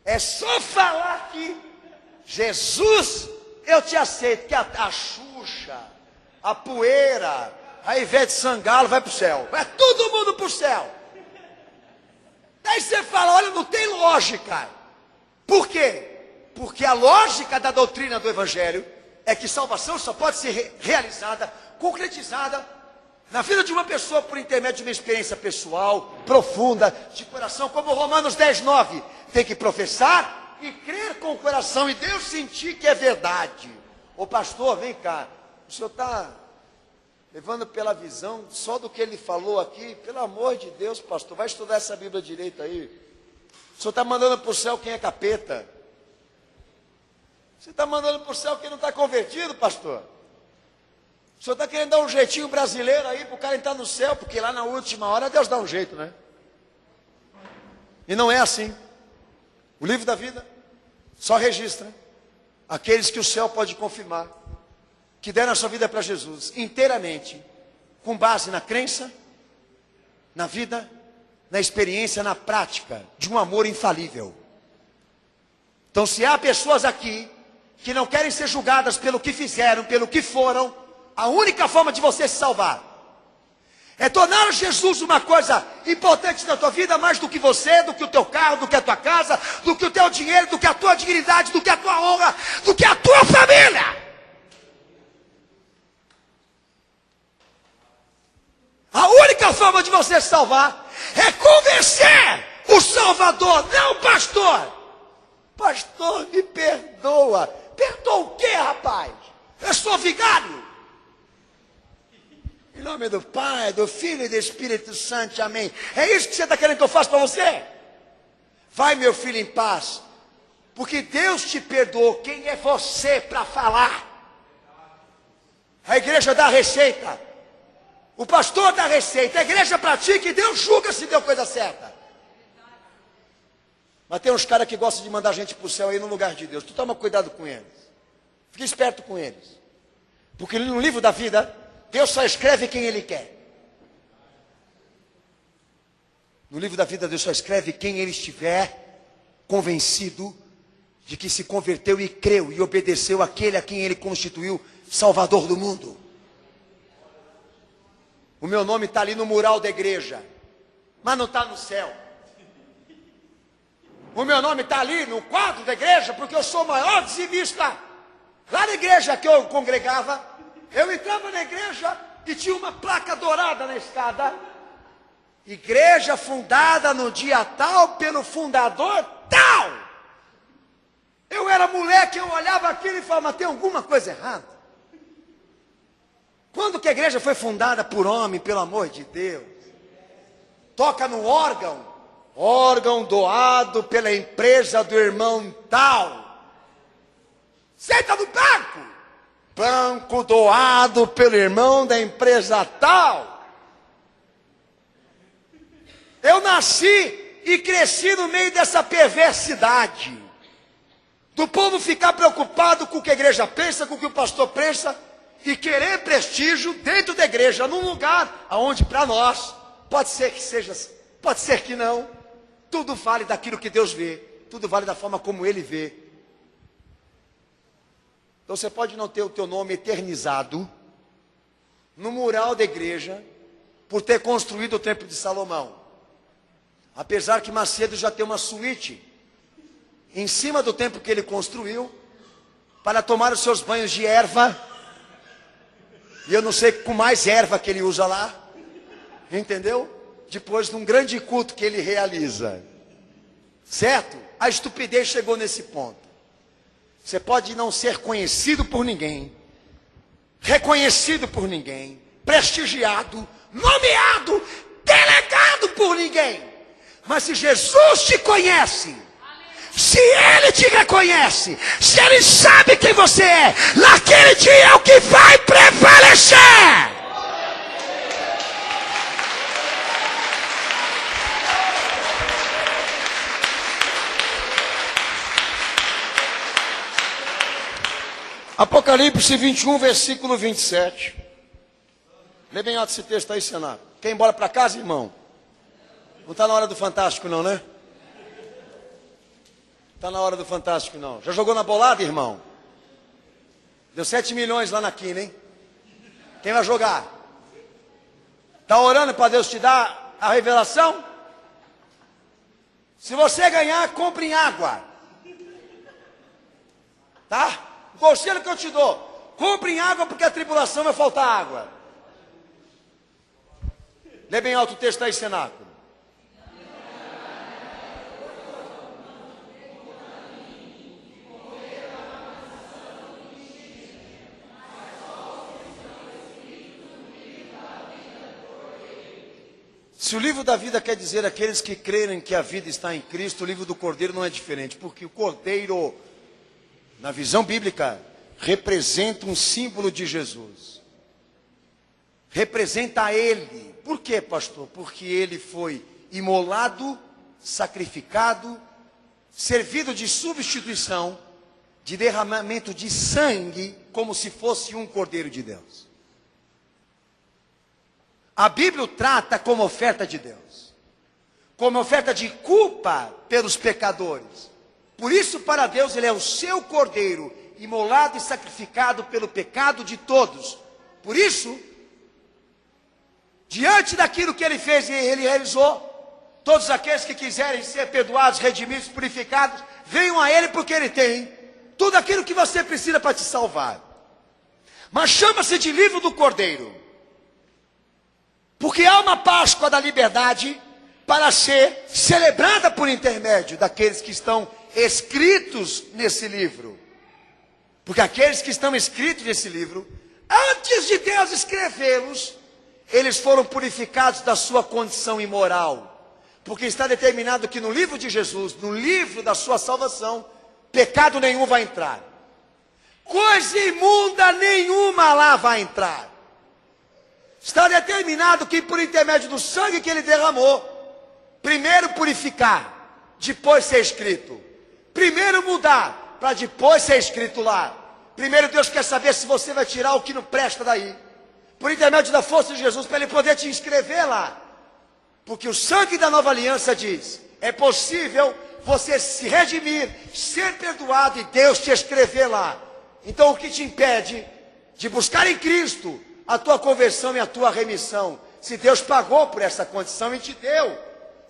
É só falar que Jesus, eu te aceito, que a Xuxa, a poeira, a Ivete Sangalo vai para o céu. Vai todo mundo para o céu. Daí você fala, olha, não tem lógica. Por quê? Porque a lógica da doutrina do Evangelho é que salvação só pode ser realizada, concretizada na vida de uma pessoa por intermédio de uma experiência pessoal, profunda, de coração, como Romanos 10:9. Tem que professar e crer com o coração, e Deus sentir que é verdade. Ô pastor, vem cá, o senhor está levando pela visão só do que ele falou aqui? Pelo amor de Deus, pastor, vai estudar essa Bíblia direito aí. O senhor está mandando para o céu quem é capeta. Você está mandando para o céu quem não está convertido, pastor. O senhor está querendo dar um jeitinho brasileiro aí para o cara entrar no céu, porque lá na última hora Deus dá um jeito, né? E não é assim. O livro da vida só registra aqueles que o céu pode confirmar, que deram a sua vida para Jesus inteiramente, com base na crença, na vida, na experiência, na prática de um amor infalível. Então, se há pessoas aqui que não querem ser julgadas pelo que fizeram, pelo que foram, a única forma de você se salvar é tornar Jesus uma coisa importante na tua vida, mais do que você, do que o teu carro, do que a tua casa, do que o teu dinheiro, do que a tua dignidade, do que a tua honra, do que a tua família. A única forma de você se salvar é convencer o Salvador, não pastor. Pastor, me perdoa. Perdoa o quê, rapaz? Eu sou vigário. Em nome do Pai, do Filho e do Espírito Santo, amém. É isso que você está querendo que eu faça para você? Vai, meu filho, em paz. Porque Deus te perdoou. Quem é você para falar? A igreja dá a receita. O pastor dá a receita. A igreja pratica e Deus julga se deu coisa certa. Mas tem uns caras que gostam de mandar a gente para o céu aí no lugar de Deus. Tu toma cuidado com eles. Fica esperto com eles. Porque no livro da vida, Deus só escreve quem Ele quer. No livro da vida, Deus só escreve quem Ele estiver convencido de que se converteu e creu e obedeceu àquele a quem Ele constituiu Salvador do mundo. O meu nome está ali no mural da igreja, mas não está no céu. O meu nome está ali no quadro da igreja, porque eu sou o maior dizimista. Lá na igreja que eu congregava, eu entrava na igreja e tinha uma placa dourada na escada. Igreja fundada no dia tal, pelo fundador tal. Eu era moleque, eu olhava aquilo e falava, mas tem alguma coisa errada. Quando que a igreja foi fundada por homem, pelo amor de Deus? Toca no órgão. Órgão doado pela empresa do irmão tal. Senta no banco. Banco doado pelo irmão da empresa tal. Eu nasci e cresci no meio dessa perversidade. Do povo ficar preocupado com o que a igreja pensa, com o que o pastor pensa, e querer prestígio dentro da igreja, num lugar onde para nós, pode ser que seja, pode ser que não, tudo vale daquilo que Deus vê, tudo vale da forma como Ele vê. Então você pode não ter o teu nome eternizado no mural da igreja, por ter construído o templo de Salomão. Apesar que Macedo já tem uma suíte em cima do templo que ele construiu, para tomar os seus banhos de erva. E eu não sei com mais erva que ele usa lá. Entendeu? depois de um grande culto que ele realiza. Certo? A estupidez chegou nesse ponto. Você pode não ser conhecido por ninguém, reconhecido por ninguém, prestigiado, nomeado, delegado por ninguém. Mas se Jesus te conhece, se Ele te reconhece, se Ele sabe quem você é, naquele dia é o que vai prevalecer. Apocalipse 21, versículo 27. Lê bem alto esse texto aí, Senado. Quer ir embora para casa, irmão? Não está na hora do Fantástico não, né? Está na hora do Fantástico não. Já jogou na bolada, irmão? Deu 7 milhões lá na quina, hein? Quem vai jogar? Está orando para Deus te dar a revelação? Se você ganhar, compre em água. Tá? O conselho que eu te dou: compre em água, porque a tribulação vai faltar água. Lê bem alto o texto aí, cenáculo. Se o livro da vida quer dizer aqueles que crerem que a vida está em Cristo, o livro do Cordeiro não é diferente, porque o Cordeiro, na visão bíblica, representa um símbolo de Jesus. Representa Ele. Por quê, pastor? Porque Ele foi imolado, sacrificado, servido de substituição, de derramamento de sangue, como se fosse um Cordeiro de Deus. A Bíblia o trata como oferta de Deus, como oferta de culpa pelos pecadores. Por isso, para Deus, Ele é o seu Cordeiro, imolado e sacrificado pelo pecado de todos. Por isso, diante daquilo que Ele fez e Ele realizou, todos aqueles que quiserem ser perdoados, redimidos, purificados, venham a Ele, porque Ele tem tudo aquilo que você precisa para te salvar. Mas chama-se de livro do Cordeiro, porque há uma Páscoa da liberdade para ser celebrada por intermédio daqueles que estão escritos nesse livro. Porque aqueles que estão escritos nesse livro, antes de Deus escrevê-los, eles foram purificados da sua condição imoral. Porque está determinado que no livro de Jesus, no livro da sua salvação, pecado nenhum vai entrar. Coisa imunda nenhuma lá vai entrar. Está determinado que por intermédio do sangue que Ele derramou, primeiro purificar, depois ser escrito. Primeiro mudar, para depois ser escrito lá. Primeiro Deus quer saber se você vai tirar o que não presta daí. Por intermédio da força de Jesus, para Ele poder te inscrever lá. Porque o sangue da nova aliança diz, é possível você se redimir, ser perdoado e Deus te escrever lá. Então o que te impede de buscar em Cristo a tua conversão e a tua remissão? Se Deus pagou por essa condição e te deu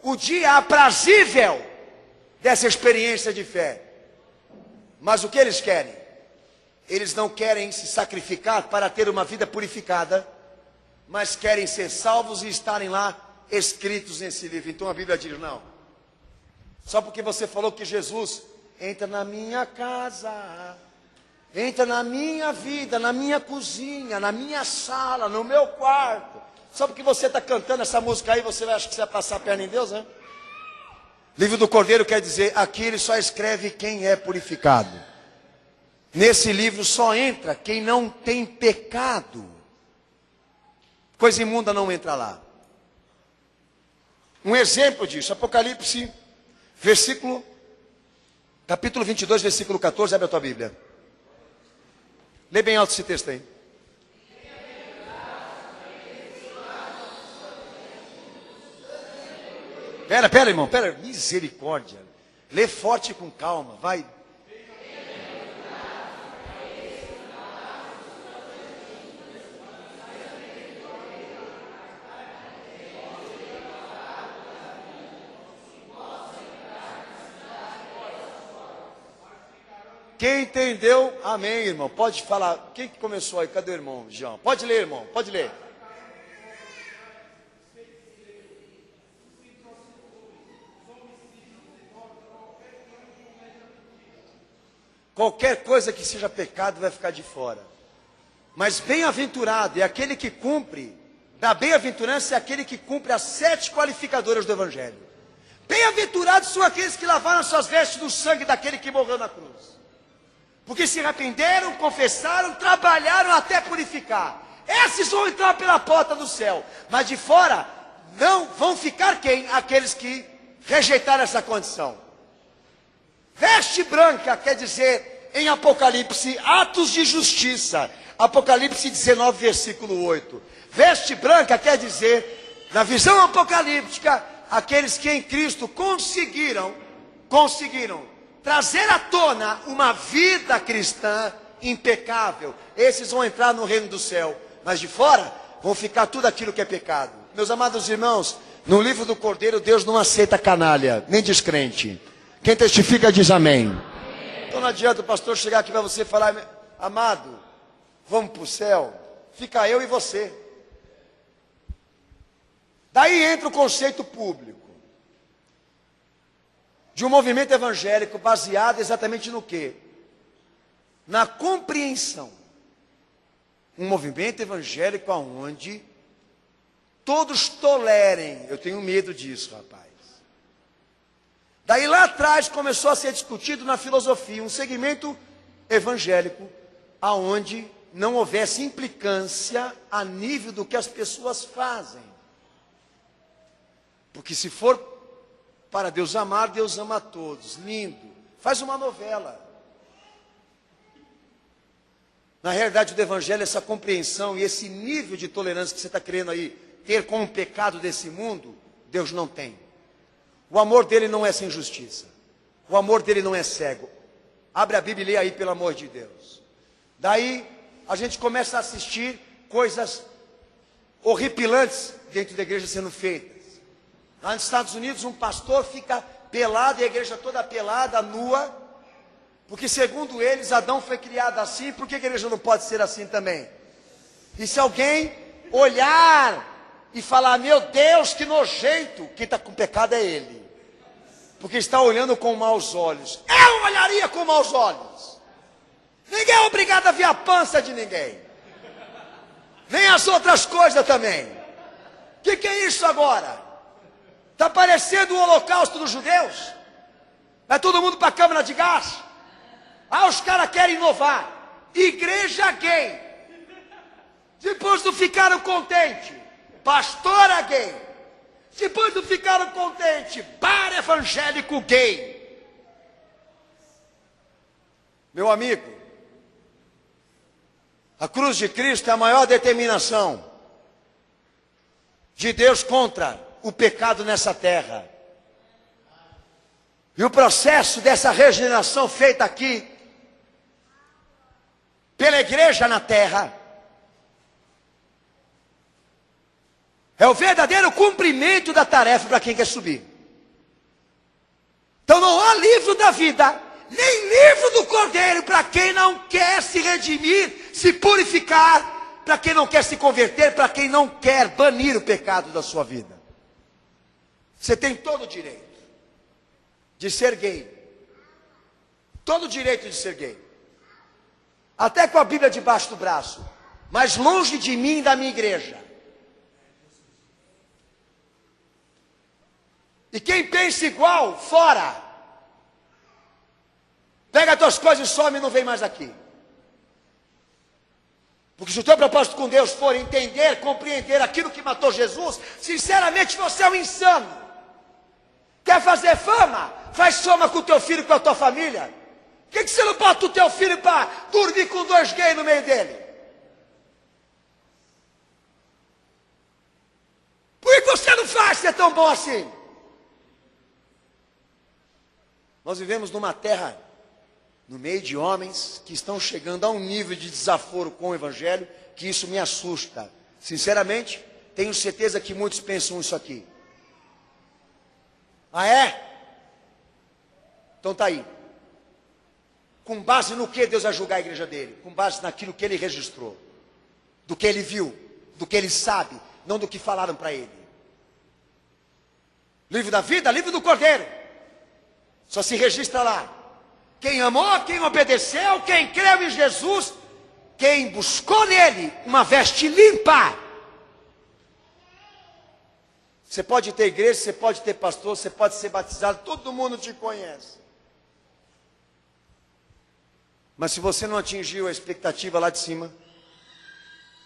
o dia aprazível dessa experiência de fé. Mas o que eles querem? Eles não querem se sacrificar para ter uma vida purificada, mas querem ser salvos e estarem lá escritos nesse livro. Então a Bíblia diz: não, só porque você falou que Jesus entra na minha casa, entra na minha vida, na minha cozinha, na minha sala, no meu quarto, só porque você está cantando essa música aí, você acha que você vai passar a perna em Deus, né? Livro do Cordeiro quer dizer, aqui ele só escreve quem é purificado. Nesse livro só entra quem não tem pecado. Coisa imunda não entra lá. Um exemplo disso, Apocalipse, capítulo 22, versículo 14, abre a tua Bíblia. Lê bem alto esse texto aí. Pera, irmão, misericórdia. Lê forte e com calma, vai. Quem entendeu, amém, irmão. Pode falar. Quem que começou aí? Cadê o irmão, João? Pode ler, irmão, pode ler. qualquer coisa que seja pecado vai ficar de fora. Mas bem-aventurado é aquele que cumpre, da bem-aventurança é aquele que cumpre as 7 qualificadoras do Evangelho. Bem-aventurados são aqueles que lavaram suas vestes do sangue daquele que morreu na cruz. Porque se arrependeram, confessaram, trabalharam até purificar. Esses vão entrar pela porta do céu. Mas de fora, não vão ficar quem? Aqueles que rejeitaram essa condição. Veste branca quer dizer, em Apocalipse, atos de justiça. Apocalipse 19, versículo 8. Veste branca quer dizer, na visão apocalíptica, aqueles que em Cristo conseguiram trazer à tona uma vida cristã impecável. Esses vão entrar no reino do céu. Mas de fora, vão ficar tudo aquilo que é pecado. Meus amados irmãos, no livro do Cordeiro, Deus não aceita canalha, nem descrente. Quem testifica diz amém. Então não adianta o pastor chegar aqui para você e falar, amado, vamos para o céu. Fica eu e você. Daí entra o conceito público de um movimento evangélico baseado exatamente no quê? Na compreensão. Um movimento evangélico onde todos tolerem. Eu tenho medo disso, rapaz. Daí lá atrás começou a ser discutido na filosofia um segmento evangélico aonde não houvesse implicância a nível do que as pessoas fazem. Porque se for para Deus amar, Deus ama a todos. Lindo. Faz uma novela. Na realidade do Evangelho, essa compreensão e esse nível de tolerância que você está querendo aí ter com o pecado desse mundo, Deus não tem. O amor dele não é sem justiça. O amor dele não é cego. Abre a Bíblia e lê aí, pelo amor de Deus. Daí, a gente começa a assistir coisas horripilantes dentro da igreja sendo feitas. Lá nos Estados Unidos, um pastor fica pelado, e a igreja toda pelada, nua, porque segundo eles, Adão foi criado assim, por que a igreja não pode ser assim também? E se alguém olhar e falar, meu Deus, que nojento, quem está com pecado é ele. Porque está olhando com maus olhos. Eu olharia com maus olhos. Ninguém é obrigado a ver a pança de ninguém. Nem as outras coisas também. O que é isso agora? Está parecendo o holocausto dos judeus? Vai todo mundo para a câmara de gás? Ah, os caras querem inovar. Igreja gay. Depois não ficaram contentes. Pastora gay. Depois não ficaram contentes. Bar evangélico gay. Meu amigo, a cruz de Cristo é a maior determinação de Deus contra o pecado nessa terra. E o processo dessa regeneração feita aqui pela igreja na terra é o verdadeiro cumprimento da tarefa para quem quer subir. Então não há livro da vida, nem livro do Cordeiro para quem não quer se redimir, se purificar, para quem não quer se converter, para quem não quer banir o pecado da sua vida. Você tem todo o direito de ser gay. Todo o direito de ser gay. Até com a Bíblia debaixo do braço. Mas longe de mim e da minha igreja. E quem pensa igual, fora. Pega as tuas coisas e some e não vem mais aqui. Porque se o teu propósito com Deus for entender, compreender aquilo que matou Jesus, sinceramente você é um insano. Quer fazer fama? Faz fama com o teu filho e com a tua família. Por que você não bota o teu filho para dormir com 2 gays no meio dele? Por que você não faz ser tão bom assim? Nós vivemos numa terra, no meio de homens que estão chegando a um nível de desaforo com o Evangelho, que isso me assusta. Sinceramente, tenho certeza que muitos pensam isso aqui. Ah, é? Então está aí. Com base no que Deus vai julgar a igreja dele? Com base naquilo que ele registrou. Do que ele viu. Do que ele sabe. Não do que falaram para ele. Livro da vida, livro do Cordeiro. Só se registra lá. Quem amou, quem obedeceu, quem creu em Jesus, quem buscou nele uma veste limpa. Você pode ter igreja, você pode ter pastor, você pode ser batizado, todo mundo te conhece. Mas se você não atingiu a expectativa lá de cima,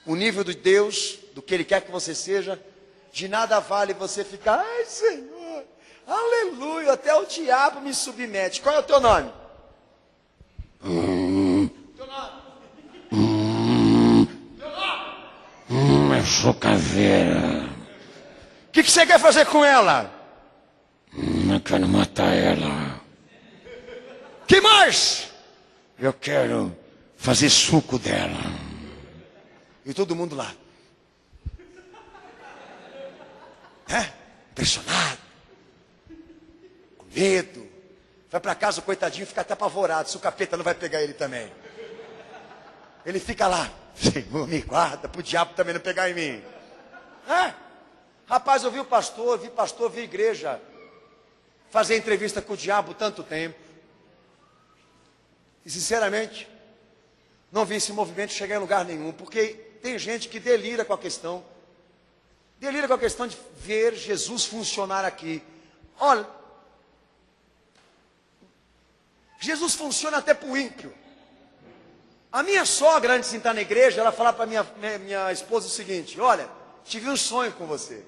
o nível de Deus, do que Ele quer que você seja, de nada vale você ficar, ai Senhor, aleluia, até o diabo me submete. Qual é o teu nome? Teu nome? Teu nome? Eu sou caveira. O que você quer fazer com ela? Eu quero matar ela. Que mais? Eu quero fazer suco dela. E todo mundo lá. Impressionado. Com medo. Vai para casa, o coitadinho fica até apavorado. Se o capeta não vai pegar ele também. Ele fica lá. Senhor, me guarda, para o diabo também não pegar em mim. Rapaz, eu vi pastor, vi igreja fazer entrevista com o diabo tanto tempo. E sinceramente, não vi esse movimento chegar em lugar nenhum, porque tem gente que delira com a questão. Delira com a questão de ver Jesus funcionar aqui. Olha, Jesus funciona até para o ímpio. A minha sogra, antes de entrar na igreja, ela falava para minha esposa o seguinte: olha, tive um sonho com você.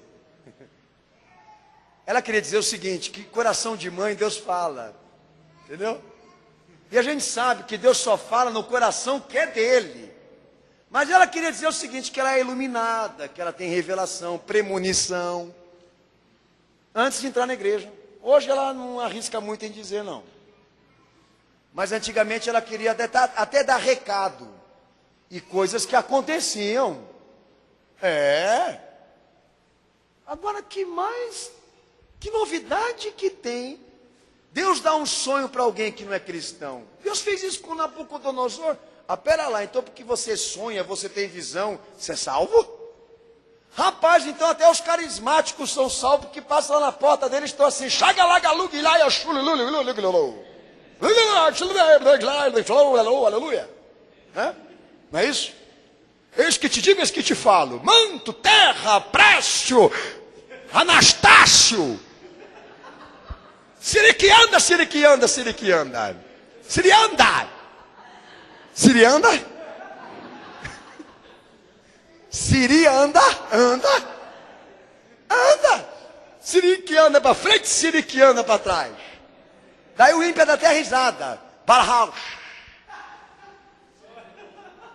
Ela queria dizer o seguinte, que coração de mãe Deus fala. Entendeu? E a gente sabe que Deus só fala no coração que é dele. Mas ela queria dizer o seguinte, que ela é iluminada, que ela tem revelação, premonição, antes de entrar na igreja. Hoje ela não arrisca muito em dizer não. Mas antigamente ela queria até dar recado. E coisas que aconteciam. Agora que novidade que tem. Deus dá um sonho para alguém que não é cristão. Deus fez isso com Nabucodonosor. Pera lá, então porque você sonha, você tem visão, você é salvo? Rapaz, então até os carismáticos são salvos, porque passam lá na porta deles, estão assim, aleluia. Não é isso? Eis que te digo, eis que te falo. Manto, terra, Préstio, Anastácio. Siriquianda. Sirianda. Sirianda. Anda. Siriquianda para frente, siriquianda para trás. Daí o ímpio dá até risada. Barhaus.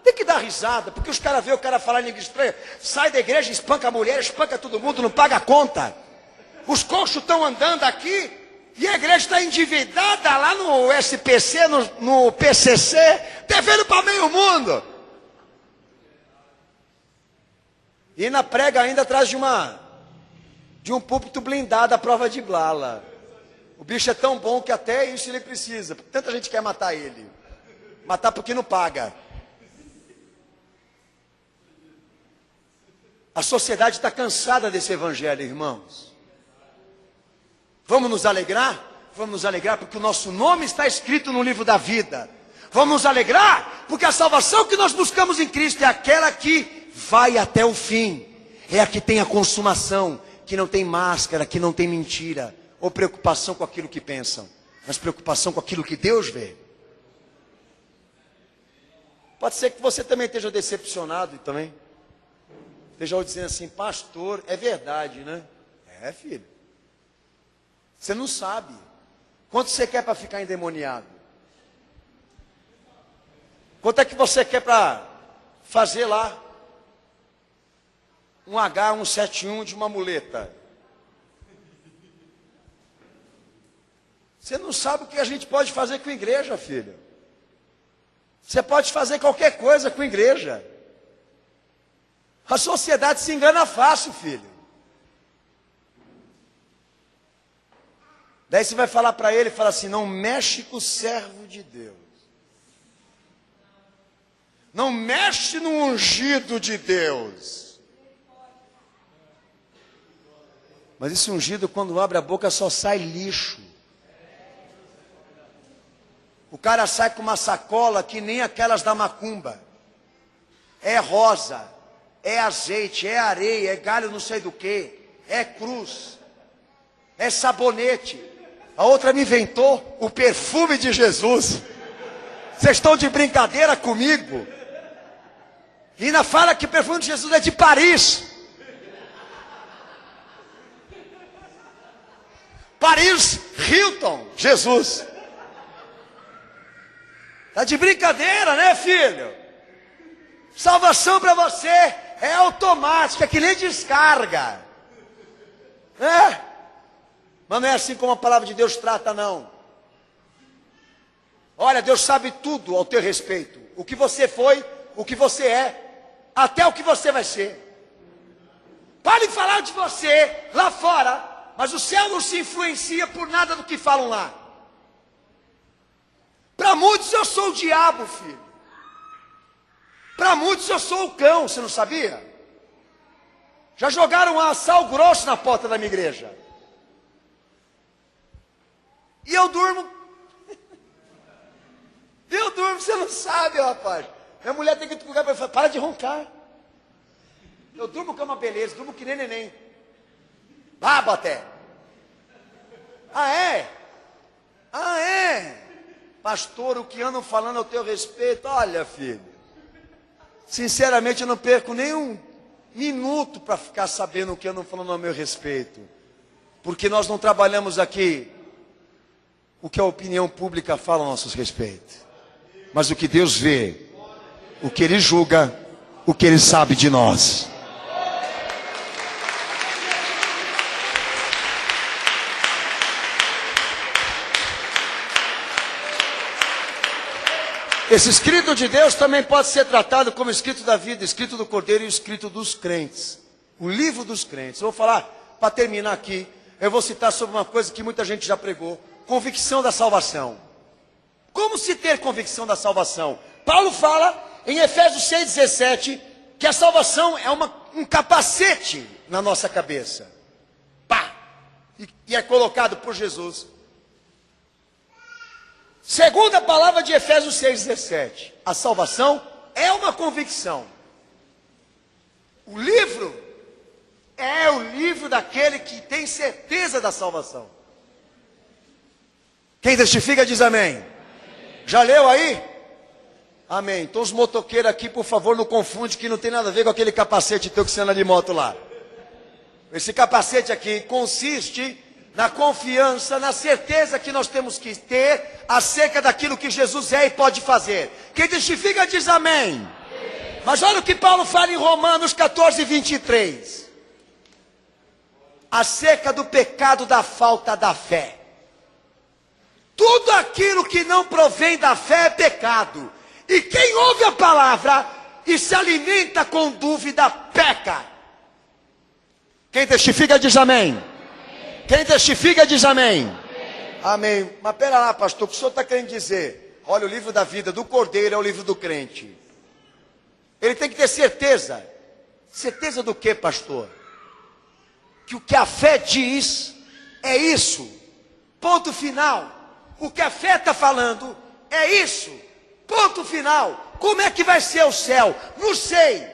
Tem que dar risada, porque os caras veem o cara falar em língua estranha, sai da igreja, espanca a mulher, espanca todo mundo, não paga a conta. Os coxos estão andando aqui, e a igreja está endividada lá no SPC, no PCC, devendo para meio mundo. E na prega ainda atrás de um púlpito blindado à prova de bala. O bicho é tão bom que até isso ele precisa. Tanta gente quer matar ele. Matar porque não paga. A sociedade está cansada desse evangelho, irmãos. Vamos nos alegrar? Vamos nos alegrar porque o nosso nome está escrito no livro da vida. Vamos nos alegrar porque a salvação que nós buscamos em Cristo é aquela que vai até o fim. É a que tem a consumação, que não tem máscara, que não tem mentira, ou preocupação com aquilo que pensam, mas preocupação com aquilo que Deus vê. Pode ser que você também esteja decepcionado também. Esteja dizendo assim, pastor, é verdade, né? É, filho. Você não sabe. Quanto você quer para ficar endemoniado? Quanto é que você quer para fazer lá um H171 de uma muleta? Você não sabe o que a gente pode fazer com a igreja, filho. Você pode fazer qualquer coisa com a igreja. A sociedade se engana fácil, filho. Daí você vai falar para ele, fala assim, não mexe com o servo de Deus. Não mexe no ungido de Deus. Mas esse ungido, quando abre a boca, só sai lixo. O cara sai com uma sacola que nem aquelas da macumba. É rosa, é azeite, é areia, é galho não sei do que, é cruz, é sabonete. A outra me inventou o perfume de Jesus. Vocês estão de brincadeira comigo? E ainda fala que o perfume de Jesus é de Paris. Paris Hilton, Jesus. Tá de brincadeira, né, filho? Salvação para você é automática, que nem descarga. É? Mas não é assim como a palavra de Deus trata, não. Olha, Deus sabe tudo ao teu respeito. O que você foi, o que você é, até o que você vai ser. Pode falar de você lá fora, mas o céu não se influencia por nada do que falam lá. Para muitos eu sou o diabo, filho. Para muitos eu sou o cão, você não sabia? Já jogaram um sal grosso na porta da minha igreja. E eu durmo. Eu durmo, você não sabe, rapaz. Minha mulher tem que ligar para falar, para de roncar. Eu durmo que é uma beleza, durmo que nem neném. Babo até. Ah, é? Ah, é? Pastor, o que andam falando ao teu respeito? Olha, filho, sinceramente eu não perco nem um minuto para ficar sabendo o que andam falando ao meu respeito. Porque nós não trabalhamos aqui o que a opinião pública fala a nossos respeitos, mas o que Deus vê, o que Ele julga, o que Ele sabe de nós. Esse escrito de Deus também pode ser tratado como escrito da vida, escrito do Cordeiro e escrito dos crentes. O livro dos crentes. Eu vou falar, para terminar aqui, eu vou citar sobre uma coisa que muita gente já pregou. Convicção da salvação. Como se ter convicção da salvação? Paulo fala em Efésios 6,17 que a salvação é um capacete na nossa cabeça. Pá! E é colocado por Jesus. Segundo a palavra de Efésios 6,17, a salvação é uma convicção. O livro é o livro daquele que tem certeza da salvação. Quem testifica diz amém. Já leu aí? Amém. Então os motoqueiros aqui, por favor, não confunde que não tem nada a ver com aquele capacete teu que você anda de moto lá. Esse capacete aqui consiste na confiança, na certeza que nós temos que ter acerca daquilo que Jesus é e pode fazer. Quem testifica diz amém. Mas olha o que Paulo fala em Romanos 14:23. Acerca do pecado da falta da fé. Tudo aquilo que não provém da fé é pecado. E quem ouve a palavra e se alimenta com dúvida, peca. Quem testifica diz amém. Quem testifica diz amém. Amém. Mas pera lá, pastor, o que o senhor está querendo dizer? Olha, o livro da vida do Cordeiro é o livro do crente. Ele tem que ter certeza. Certeza do que, pastor? Que o que a fé diz é isso. Ponto final. O que a fé está falando é isso. Ponto final. Como é que vai ser o céu? Não sei.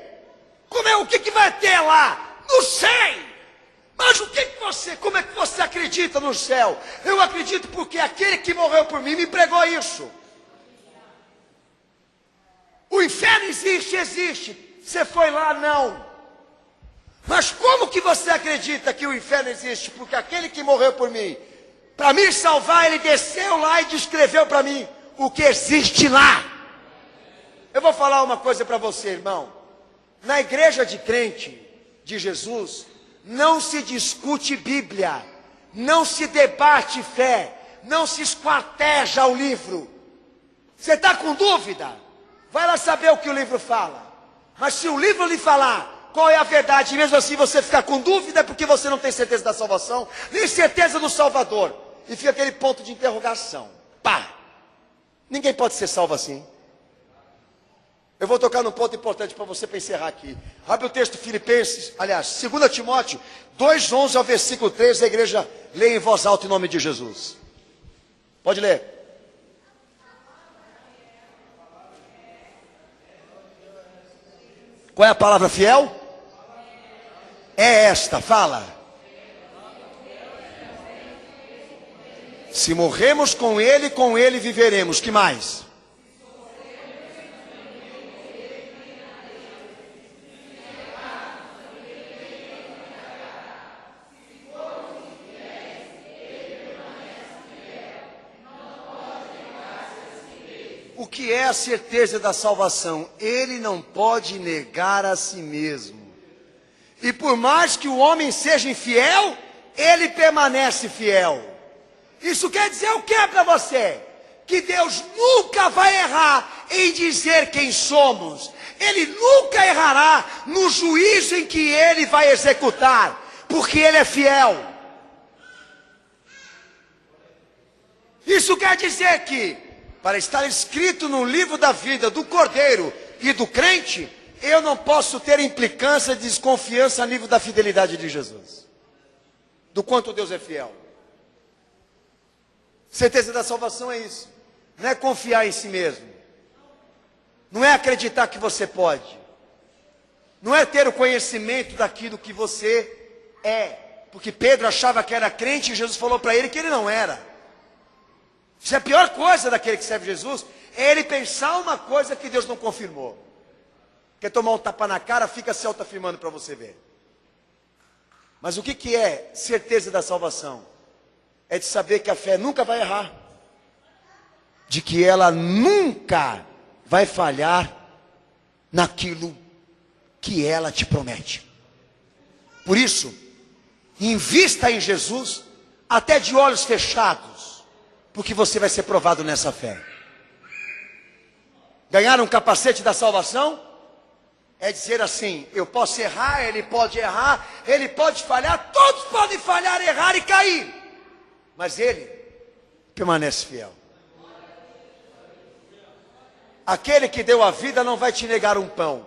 O que vai ter lá? Não sei. Mas como é que você acredita no céu? Eu acredito porque aquele que morreu por mim me pregou isso. O inferno existe, existe. Você foi lá, não. Mas como que você acredita que o inferno existe? Porque aquele que morreu por mim, para me salvar, ele desceu lá e descreveu para mim o que existe lá. Eu vou falar uma coisa para você, irmão. Na igreja de crente de Jesus, não se discute Bíblia, não se debate fé, não se esquarteja o livro. Você está com dúvida? Vai lá saber o que o livro fala. Mas se o livro lhe falar qual é a verdade, e mesmo assim você ficar com dúvida, é porque você não tem certeza da salvação, nem certeza do Salvador. E fica aquele ponto de interrogação. Pá! Ninguém pode ser salvo assim. Eu vou tocar num ponto importante para você para encerrar aqui. Abre o texto Filipenses, aliás, 2 Timóteo 2:11 ao versículo 3, a igreja lê em voz alta em nome de Jesus. Pode ler. Qual é a palavra fiel? É esta, fala. Se morremos com ele viveremos. Que mais? O que é a certeza da salvação? Ele não pode negar a si mesmo. E por mais que o homem seja infiel, ele permanece fiel. Isso quer dizer o que para você? Que Deus nunca vai errar em dizer quem somos. Ele nunca errará no juízo em que ele vai executar, porque ele é fiel. Isso quer dizer que, para estar escrito no livro da vida do Cordeiro e do crente, eu não posso ter implicância de desconfiança a nível da fidelidade de Jesus. Do quanto Deus é fiel. Certeza da salvação é isso. Não é confiar em si mesmo. Não é acreditar que você pode. Não é ter o conhecimento daquilo que você é. Porque Pedro achava que era crente e Jesus falou para ele que ele não era. Isso é a pior coisa daquele que serve Jesus. É ele pensar uma coisa que Deus não confirmou. Quer tomar um tapa na cara, fica se autoafirmando para você ver. Mas o que é certeza da salvação? É de saber que a fé nunca vai errar. De que ela nunca vai falhar naquilo que ela te promete. Por isso, invista em Jesus até de olhos fechados, porque você vai ser provado nessa fé. Ganhar um capacete da salvação é dizer assim: eu posso errar, ele pode falhar, todos podem falhar, errar e cair. Mas ele permanece fiel. Aquele que deu a vida não vai te negar um pão.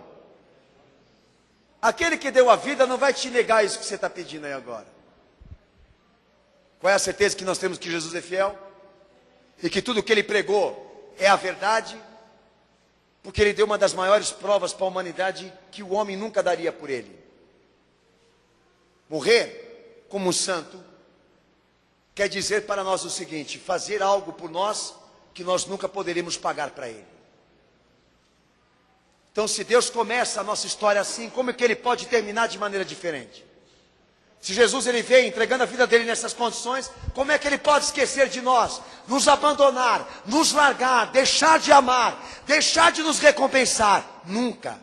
Aquele que deu a vida não vai te negar isso que você está pedindo aí agora. Qual é a certeza que nós temos? Que Jesus é fiel? E que tudo que ele pregou é a verdade? Porque ele deu uma das maiores provas para a humanidade que o homem nunca daria por ele. Morrer como um santo quer dizer para nós o seguinte: fazer algo por nós que nós nunca poderíamos pagar para ele. Então, se Deus começa a nossa história assim, como é que ele pode terminar de maneira diferente? Se Jesus ele veio entregando a vida dele nessas condições, como é que ele pode esquecer de nós, nos abandonar, nos largar, deixar de amar, deixar de nos recompensar? Nunca.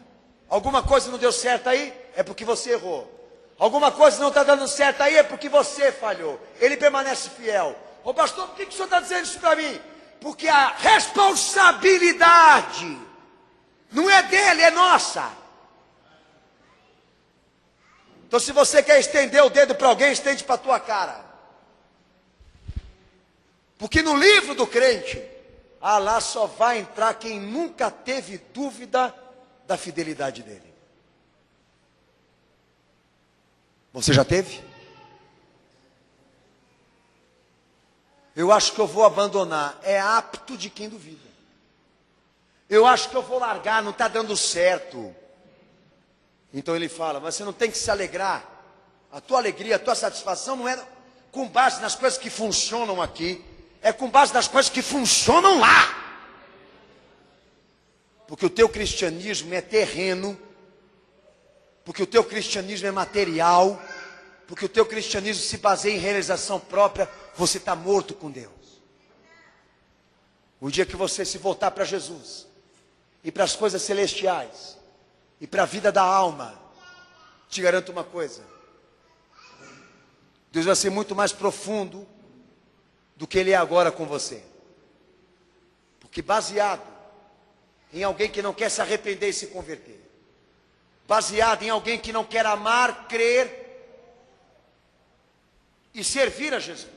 Alguma coisa não deu certo aí? É porque você errou. Alguma coisa não está dando certo aí? É porque você falhou. Ele permanece fiel. Ô pastor, por que o senhor está dizendo isso para mim? Porque a responsabilidade não é dele, é nossa. Então, se você quer estender o dedo para alguém, estende para a tua cara. Porque no livro do crente, lá só vai entrar quem nunca teve dúvida da fidelidade dele. Você já teve? Eu acho que eu vou abandonar. É apto de quem duvida. Eu acho que eu vou largar, não está dando certo. Então ele fala: mas você não tem que se alegrar. A tua alegria, a tua satisfação não é com base nas coisas que funcionam aqui. É com base nas coisas que funcionam lá. Porque o teu cristianismo é terreno. Porque o teu cristianismo é material. Porque o teu cristianismo se baseia em realização própria. Você está morto com Deus. O dia que você se voltar para Jesus e para as coisas celestiais e para a vida da alma, te garanto uma coisa: Deus vai ser muito mais profundo do que Ele é agora com você. Porque baseado em alguém que não quer se arrepender e se converter, baseado em alguém que não quer amar, crer e servir a Jesus,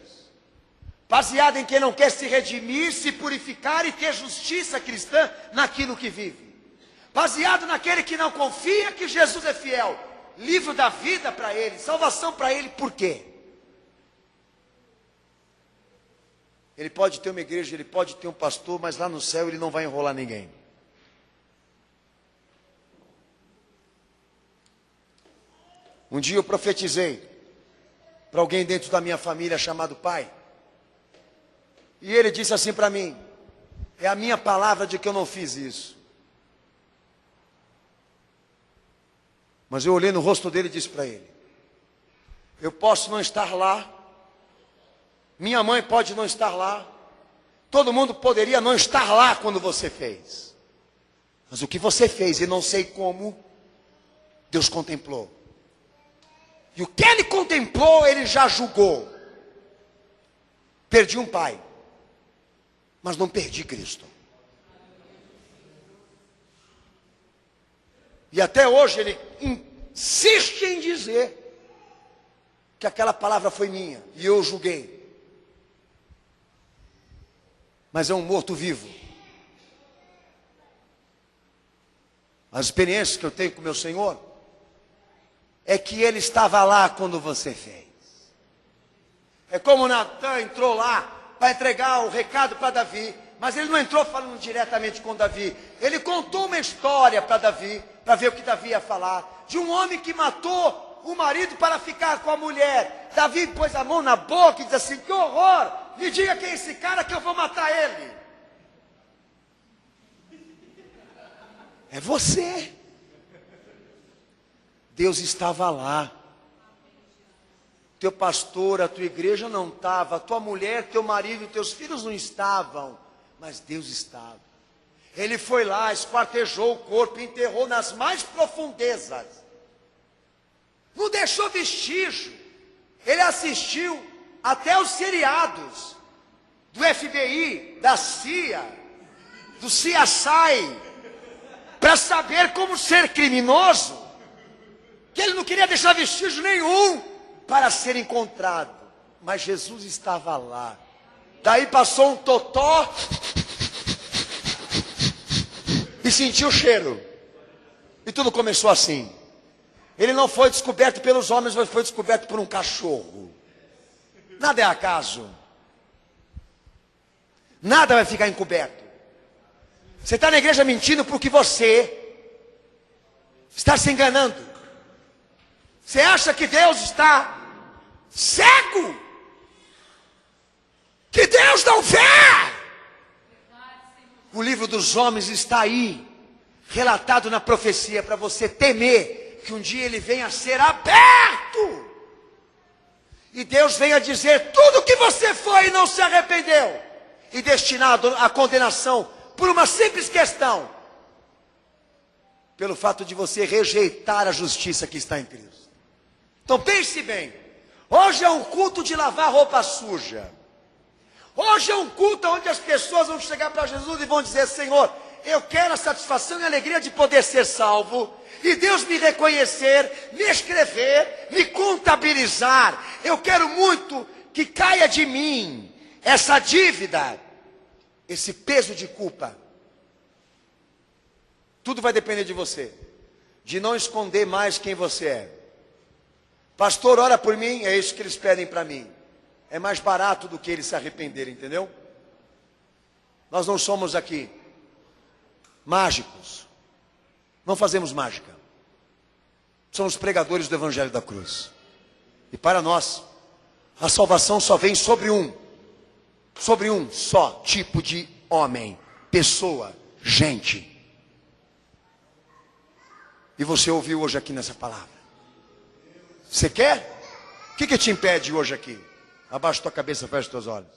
baseado em quem não quer se redimir, se purificar e ter justiça cristã naquilo que vive, baseado naquele que não confia que Jesus é fiel, livro da vida para ele, salvação para ele. Por quê? Ele pode ter uma igreja, ele pode ter um pastor, mas lá no céu ele não vai enrolar ninguém. Um dia eu profetizei para alguém dentro da minha família chamado pai. E ele disse assim para mim: é a minha palavra de que eu não fiz isso. Mas eu olhei no rosto dele e disse para ele: eu posso não estar lá, minha mãe pode não estar lá, todo mundo poderia não estar lá quando você fez. Mas o que você fez, e não sei como, Deus contemplou. E o que ele contemplou, ele já julgou. Perdi um pai, mas não perdi Cristo. E até hoje ele insiste em dizer que aquela palavra foi minha e eu julguei. Mas é um morto-vivo. As experiências que eu tenho com meu Senhor é que ele estava lá quando você fez. É como Natan entrou lá para entregar o recado para Davi, mas ele não entrou falando diretamente com Davi. Ele contou uma história para Davi, para ver o que Davi ia falar, de um homem que matou o marido para ficar com a mulher. Davi pôs a mão na boca e disse assim: que horror, me diga quem é esse cara que eu vou matar ele. É você. Deus estava lá. Teu pastor, a tua igreja não estava, a tua mulher, teu marido, teus filhos não estavam, mas Deus estava. Ele foi lá, esquartejou o corpo, enterrou nas mais profundezas, não deixou vestígio. Ele assistiu até os seriados do FBI, da CIA, do CSI, para saber como ser criminoso, que ele não queria deixar vestígio nenhum para ser encontrado, mas Jesus estava lá. Daí passou um totó e sentiu o cheiro, e tudo começou assim. Ele não foi descoberto pelos homens, mas foi descoberto por um cachorro. Nada é acaso, nada vai ficar encoberto. Você está na igreja mentindo porque você está se enganando. Você acha que Deus está cego? Que Deus não vê? O livro dos homens está aí, relatado na profecia, para você temer que um dia ele venha a ser aberto. E Deus venha dizer tudo o que você foi e não se arrependeu, e destinado à condenação por uma simples questão, pelo fato de você rejeitar a justiça que está em Cristo. Então pense bem, hoje é um culto de lavar roupa suja. Hoje é um culto onde as pessoas vão chegar para Jesus e vão dizer: Senhor, eu quero a satisfação e a alegria de poder ser salvo, e Deus me reconhecer, me escrever, me contabilizar. Eu quero muito que caia de mim essa dívida, esse peso de culpa. Tudo vai depender de você, de não esconder mais quem você é. Pastor, ora por mim, é isso que eles pedem para mim. É mais barato do que eles se arrependerem, entendeu? Nós não somos aqui mágicos. Não fazemos mágica. Somos pregadores do Evangelho da Cruz. E para nós, a salvação só vem sobre um só tipo de homem, pessoa, gente. E você ouviu hoje aqui nessa palavra. Você quer? O que te impede hoje aqui? Abaixa tua cabeça, fecha teus olhos.